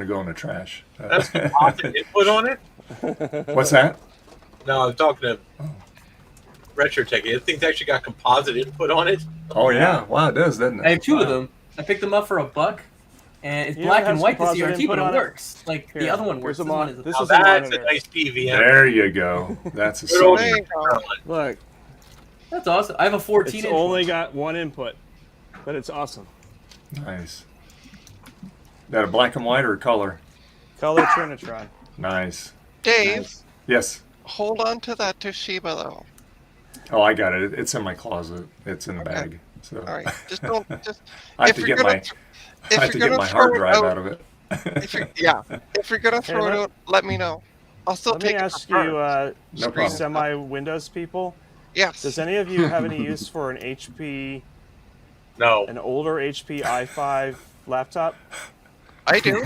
to go in the trash. That's composite input on it? What's that? No, I'm talking to RetroTech. This thing's actually got composite input on it. Oh yeah, wow, it does, doesn't it? I have two of them. I picked them up for $1, and it's You black have and white, the composite CRT, input but on it it? works. Like the Here, other one here's works. a This one mon- is this Now is a that's a monitor. nice PVM. There you go. That's a Good old There Sony. you go. Look, That's awesome. I have a 14 it's inch only one. got one input, but it's awesome. Nice. That a black and white or a color? Color Trinitron. Nice. Dave, Nice. Yes. hold on to that Toshiba though. Oh, I got it. It's in my closet. It's in the bag. So All right, just don't. Just I have if to you're get gonna, my if I have to you're get gonna my throw hard it drive out, out of it. if you're gonna throw it let- out, let me know. I'll still Let me take ask it. for you, parts. No problem. semi-Windows people, Yes. does any of you have any use for an No. an older HP i5 laptop? I do.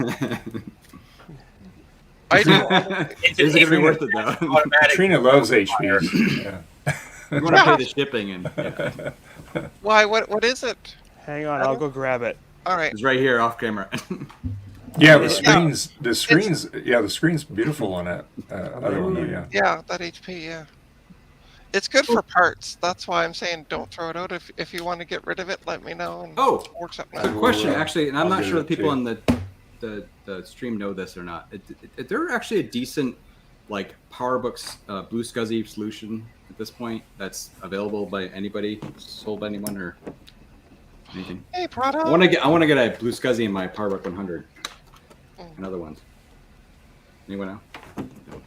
I do. It's Is it gonna be worth it though? automatic. Trina loves HP. Yeah. You want to pay the shipping, and yeah. Why? What is it? Hang on, I'll go grab it. All right. It's right here off camera. Yeah, the Yeah. screen's beautiful on that other one. Yeah. Yeah, that HP. Yeah. It's good for parts. That's why I'm saying don't throw it out. If you want to get rid of it, let me know. And Oh, it works out Good now. question, actually, and I'm I'll not do sure that the people too. on the stream know this or not. They're actually a decent, like PowerBooks Blue SCSI solution at this point that's available by anybody, sold by anyone or anything. Hey, Prada. I want to get a Blue SCSI in my PowerBook 100 and other ones. Anyone know? No.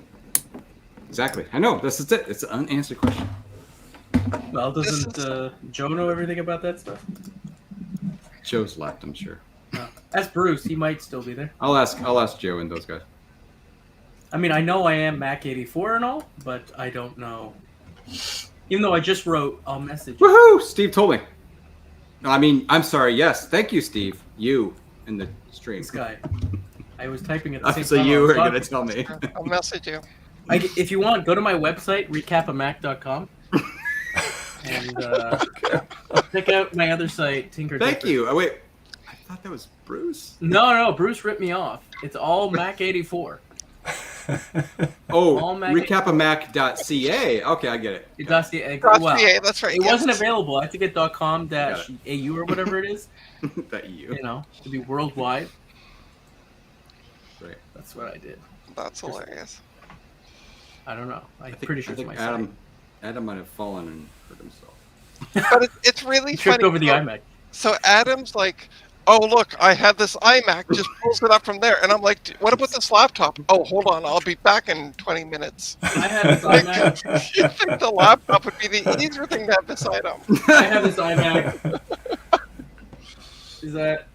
Exactly. I know. This is it. It's an unanswered question. Well, This doesn't Joe know everything about that stuff? Joe's left, I'm sure. That's Bruce. He might still be there. I'll ask Joe and those guys. I mean, I know I am Mac 84 and all, but I don't know. Even though I just wrote, I'll message you. Woohoo! Steve told me. No, I mean, I'm sorry. Yes, thank you, Steve. You in the stream. This guy. I was typing at the same So time. I you was are gonna talking. tell me. I'll message you. If you want, go to my website, recapamac.com, and check out my other site, Tinker. Thank Differ. you. Oh wait, I thought that was Bruce. No, Bruce ripped me off. It's all Mac 84. Oh, All Mac- recapamac.ca. Okay, I get it. It does the Cross well, VA, that's right. it yes. wasn't available. I had to get .com Got -au or whatever it is. that you. You know, to be worldwide. Right. That's what I did. That's hilarious. I don't know. I'm I think, pretty sure I it's think my Adam might have fallen and hurt himself. But it's really site. Tripped funny. over the so, iMac. so Adam's like, "Oh look, I have this iMac." Just pulls it up from there, and I'm like, "What about this laptop?" "Oh, hold on, I'll be back in 20 minutes." I have this iMac. You think the laptop would be the easier thing to have beside him? I have this iMac. Is that?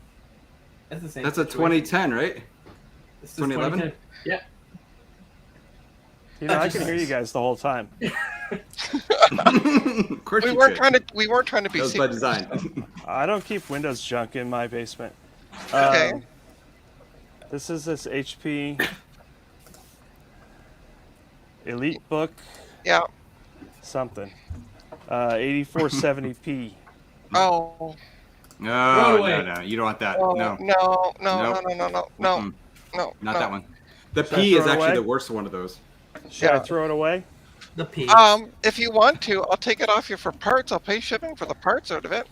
That's the same. That's a situation. 2010, right? This is 2011? 2010. Yeah. You know, I That's can hear you guys the whole time. Of course We you weren't could. trying to be That was by secret. design. I don't keep Windows junk in my basement. Okay. This is this HP EliteBook Yeah. something. 8470p. Oh. No, away. no, you don't want that. No. No. No. No. Nope. No. Mm-mm. No. Not no. that one. The Should I P is throw it actually away? the worst one of those. Should I Yeah. throw it away? The P. If you want to, I'll take it off you for parts. I'll pay shipping for the parts out of it.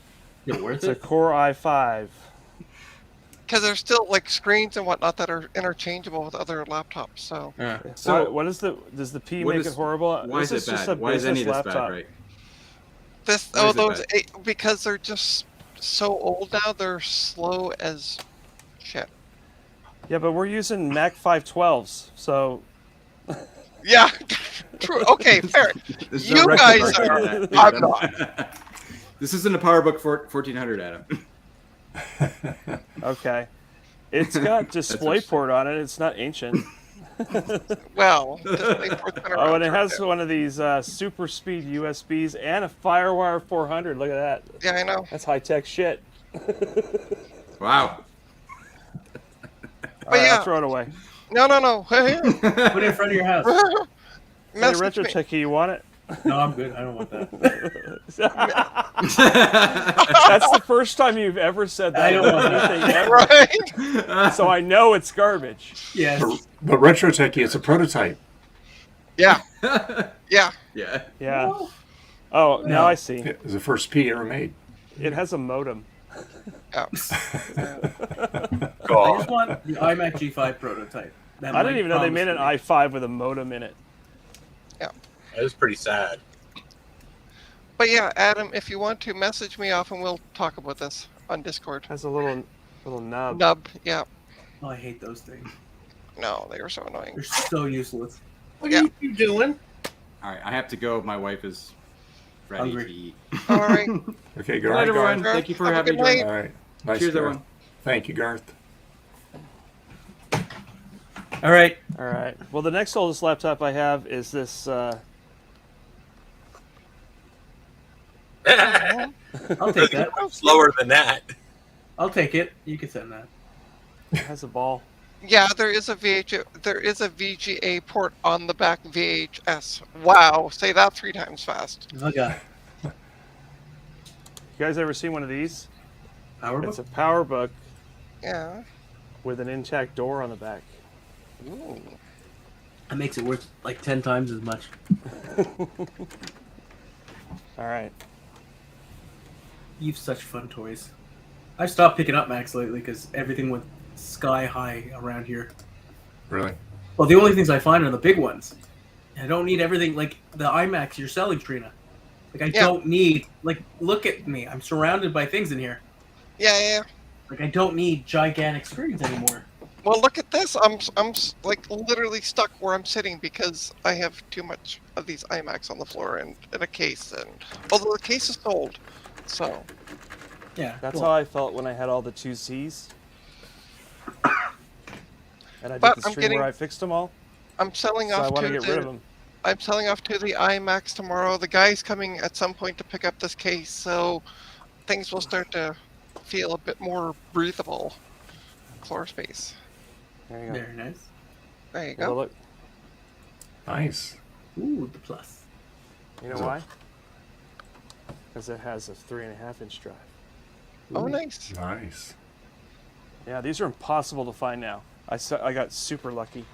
Is it worth It's a it? Core i5. Because there's still like screens and whatnot that are interchangeable with other laptops. So Yeah. So what is the? Does the P what make is- it horrible? why This is it just bad? a Why is any of business this laptop. bad, right? this, Why is it those bad? because they're just so old now. They're slow as shit. Yeah, but we're using Mac 512s, so Yeah, true. Okay, fair. This is You a record guys market, are- Adam. I'm not. This isn't a PowerBook 1400, Adam. Okay. It's got DisplayPort on it. It's not ancient. Well, DisplayPort's been Oh, around and it for a has bit. one of these super speed USBs and a FireWire 400. Look at that. Yeah, I know. That's high tech shit. Wow. All right, yeah. I'll throw it away. No. Hey, Put it in front of your house. Hey, message Retro me. Techie, you want it? No, I'm good. I don't want that. That's the first time you've ever said that. I don't about want anything ever. Right? So I know it's garbage. Yes. But Retro Techie, it's a prototype. Yeah. Yeah. Yeah. Yeah. Oh, now I see. It was the first P ever made. It has a modem. Yeah. I God. just want the iMac G5 prototype. That I didn't Mike even know they made an promised i5 with a modem in it. That was pretty sad. But yeah, Adam, if you want to message me off and we'll talk about this on Discord. It has a little nub. Nub. Yeah. me. Oh, I hate those things. No, they were so annoying. They're so useless. What Yeah. are you doing? All right, I have to go. My wife is ready Hungry. to eat. All right. Okay, Good night, Garth. everyone. Garth. Thank you for Have a having good me. night. join. All right. Nice. Cheers, Garth. everyone. Thank you, Garth. All right. All right. Well, the next oldest laptop I have is this. I'll take that. Slower than that. I'll take it. You can send that. It has a ball. Yeah, there is a VGA port on the back VHS. Wow, say that 3 times fast. Oh god. You guys ever seen one of these? PowerBook? It's a PowerBook Yeah. with an intact door on the back. Ooh. That makes it worth like 10 times as much. All right. You've such fun toys. I've stopped picking up Macs lately because everything went sky high around here. Really? Well, the only things I find are the big ones. I don't need everything like the iMacs you're selling, Trina. Like I Yeah. don't need look at me. I'm surrounded by things in here. Yeah. Like I don't need gigantic screens anymore. Well, look at this. I'm like literally stuck where I'm sitting because I have too much of these iMacs on the floor and in a case. And although the case is sold, so Yeah. That's cool. how I felt when I had all the 2Cs. And I did But the I'm stream getting- where I fixed them all. I'm selling So I off want to to get rid of the. them. I'm selling off to the iMacs tomorrow. The guy's coming at some point to pick up this case, so things will start to feel a bit more breathable. Floor space. There you go. Very nice. There you Well, go. look, Nice. Ooh, the plus. you know why? Because it has a 3.5-inch drive. Oh, nice. Nice. Yeah, these are impossible to find now. I got super lucky.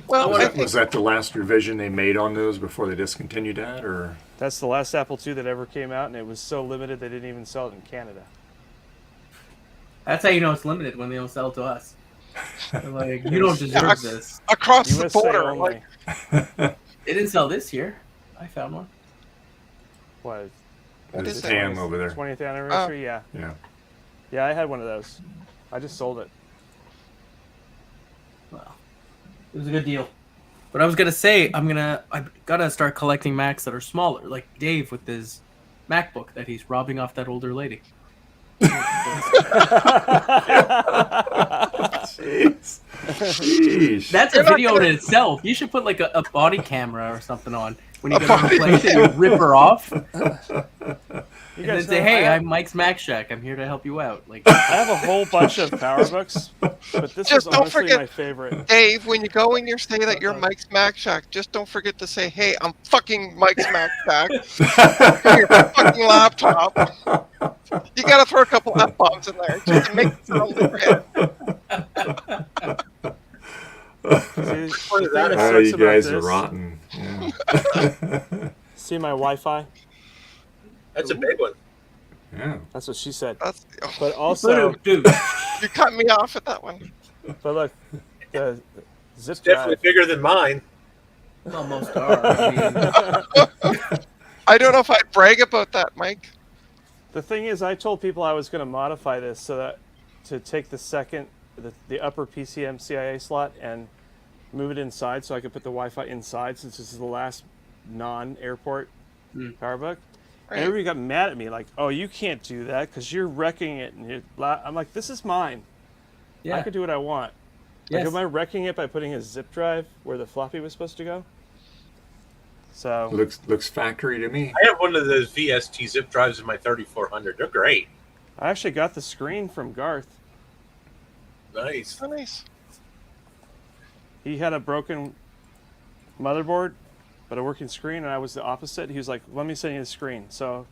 Well, I think Was that the last revision they made on those before they discontinued that, or? That's the last Apple II that ever came out, and it was so limited they didn't even sell it in Canada. That's how you know it's limited when they don't sell it to us. They're like, you don't Yeah, deserve this. across the USA border, only. like, They didn't sell this year. I found one. What? What There's is a it? Tam over there. 20th anniversary? Yeah. Yeah. Yeah, I had one of those. I just sold it. Well, it was a good deal. But I was gonna say I gotta start collecting Macs that are smaller, like Dave with his MacBook that he's robbing off that older lady. Jeez. Sheesh. That's a You're not video gonna- in itself. You should put like a body camera or something on when you A go to body a place and you rip her off, and You then guys say, know, "Hey, I I'm Mike's Mac Shack. I'm here to help you out." Like, have a whole bunch of PowerBooks, but this Just is don't honestly forget- my favorite. Dave, when you go and you say that you're Mike's Mac Shack, just don't forget to say, "Hey, I'm fucking Mike's Mac Shack." Your fucking laptop. You gotta throw a couple F bombs in there just to make it sound legit. See, the thing that Oh, sucks you about guys are this- rotten. Yeah. See my Wi-Fi? That's a big one. Yeah. That's what she said. That's, But also, dude, you cut me off at that one. but look, the zip Definitely drive. bigger than mine. well, most are. I mean, I don't know if I'd brag about that, Mike. The thing is, I told people I was going to modify this so that to take the upper PCM CIA slot and move it inside so I could put the Wi-Fi inside since this is the last non-airport PowerBook. Right. And everybody got mad at me like, "Oh, you can't do that because you're wrecking it." And I'm like, "This is mine. Yeah. I can do what I want." Like, Yes. am I wrecking it by putting a zip drive where the floppy was supposed to go? So Looks factory to me. I have one of those VST zip drives in my 3400. They're great. I actually got the screen from Garth. Nice. Oh, nice. He had a broken motherboard, but a working screen, and I was the opposite. He was like, "Let me send you the screen." So,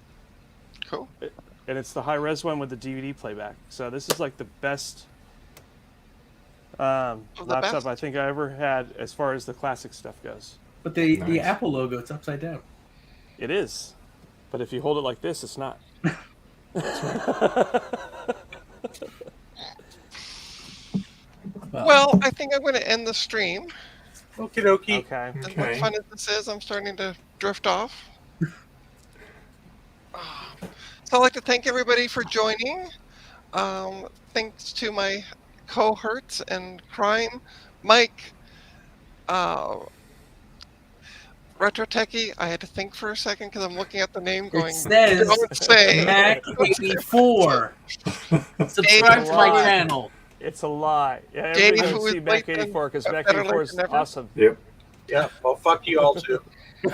Cool. and it's the high-res one with the DVD playback. So this is like the best laptop best? I think I ever had as far as the classic stuff goes. But the Nice. Apple logo, it's upside down. It is, but if you hold it like this, it's not. Well, I think I'm going to end the stream. Okie dokie. Okay. And Okay. what fun as this is, I'm starting to drift off. So I'd like to thank everybody for joining. Thanks to my cohorts and crime, Mike, Retro Techie. I had to think for a second because I'm looking at the name going, It says don't say. Mac 84. Subscribe to my channel. It's a lie. Yeah, Davey, everybody who go is see late Mac then, 84 because Mac better 84 late is than never. awesome. Yep. Yeah. Well, fuck you all too. Hey,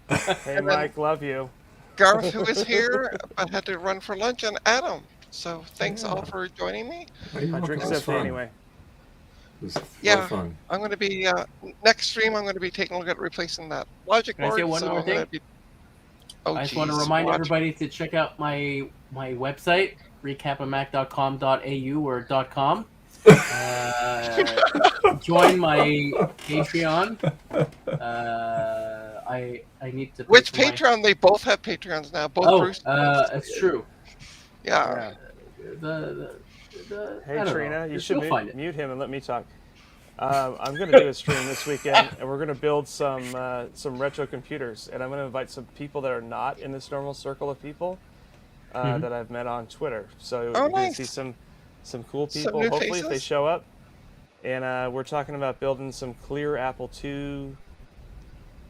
And then- Mike, love you. Garth, who is here, but had to run for lunch, and Adam. So thanks all for joining me. I drink That was stuff fun. anyway. It was a lot Yeah. of fun. I'm going to be next stream. I'm going to be taking a look at replacing that logic Can I board. say one so more I'm gonna thing? be- Oh, I just want to geez, remind watch. everybody to check out my website, recapamac.com.au or .com. Join my Patreon. I need to. pay Which for my- Patreon? They both have Patreons now. Both Oh, Bruce. it's true. Yeah. The I Hey don't Trina, know. you You'll should find it. mute him and let me talk. I'm going to do a stream this weekend, and we're going to build some retro computers, and I'm going to invite some people that are not in this normal circle of people that I've met on Twitter. So you're going to nice. see some cool Some people. new Hopefully, if they faces? show up. And we're talking about building some clear Apple II,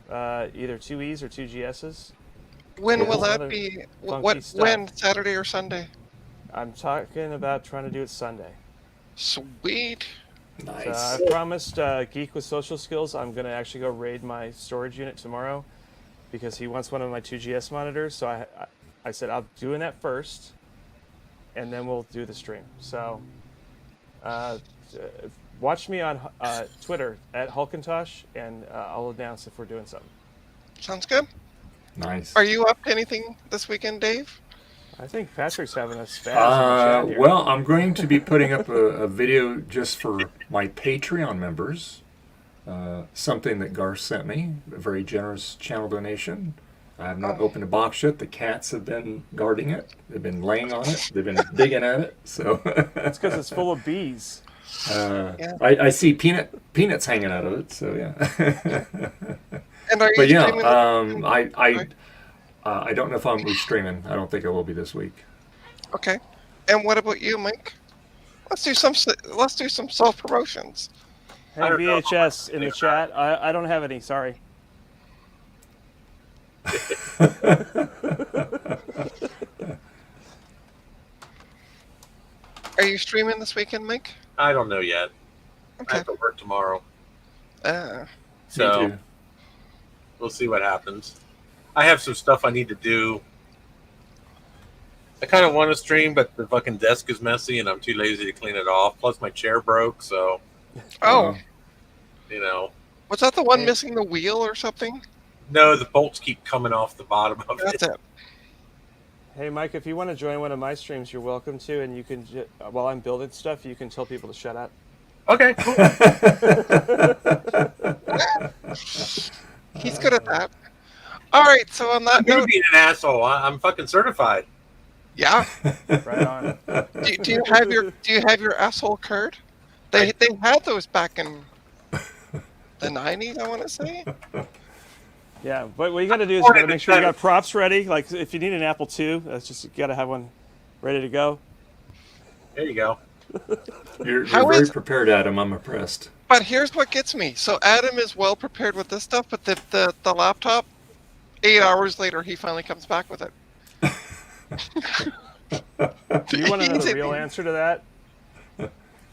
either 2Es or 2GSs. When Yeah. will that Other be? funky What? stuff. When? Saturday or Sunday? I'm talking about trying to do it Sunday. Sweet. So Nice. I promised Geek with Social Skills I'm going to actually go raid my storage unit tomorrow because he wants one of my 2GS monitors. So I said I'll doing that first, and then we'll do the stream. So watch me on Twitter at Hulkintosh, and I'll announce if we're doing something. Sounds good. Nice. Are you up to anything this weekend, Dave? I think Patrick's having a spaz in the chat here. Well, I'm going to be putting up a video just for my Patreon members. Something that Garth sent me, a very generous channel donation. I have not opened a box yet. The cats have been guarding it. They've been laying on it. They've been digging at it. So That's because it's full of bees. I see peanuts hanging out of it. So yeah. And are you But yeah, streaming? I don't know if I'm streaming. I don't think I will be this week. Okay. And what about you, Mike? Let's do some self promotions. Hey, I don't know. VHS in the chat. I don't have any. Sorry. Are you streaming this weekend, Mike? I don't know yet. I Okay. have to work tomorrow, Uh, so Me too. we'll see what happens. I have some stuff I need to do. I kind of want to stream, but the fucking desk is messy, and I'm too lazy to clean it off. Plus, my chair broke, so oh, you know. was that the one Hey. missing the wheel or something? No, the bolts keep coming off the bottom of That's it. it. Hey, Mike, if you want to join one of my streams, you're welcome to. And you can, while I'm building stuff, you can tell people to shut up. Okay, cool. He's good at that. All right. So on that You're note, being an asshole. I'm fucking certified. yeah. Right on. Do you have your asshole card? They had those back in the 90s, I want to say. Yeah, but what you got to do is you got to make sure you got props ready. Like if you need an Apple II, that's just you got to have one ready to go. There you go. You're How very is- prepared, Adam. I'm impressed. But here's what gets me. So Adam is well prepared with this stuff, but the laptop, 8 hours later, he finally comes back with it. Do you want to know Easy. the real answer to that?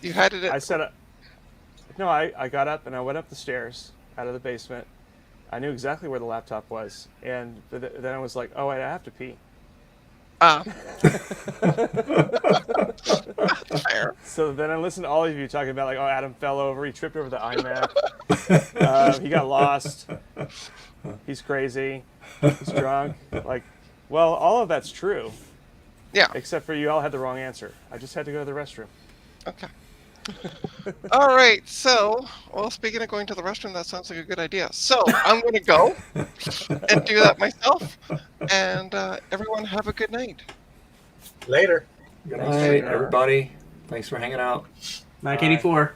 You had it. I said, no, I got up and I went up the stairs out of the basement. I knew exactly where the laptop was. And then I was like, oh, I have to pee. Fair. So then I listened to all of you talking about like, oh, Adam fell over, he tripped over the iMac, he got lost, he's crazy, he's drunk. Like, well, all of that's true. Yeah. Except for you all had the wrong answer. I just had to go to the restroom. Okay. All right. So, well, speaking of going to the restroom, that sounds like a good idea. So I'm going to go and do that myself. And everyone have a good night. Later. Good night, everybody. Thanks for hanging out. Mac 84.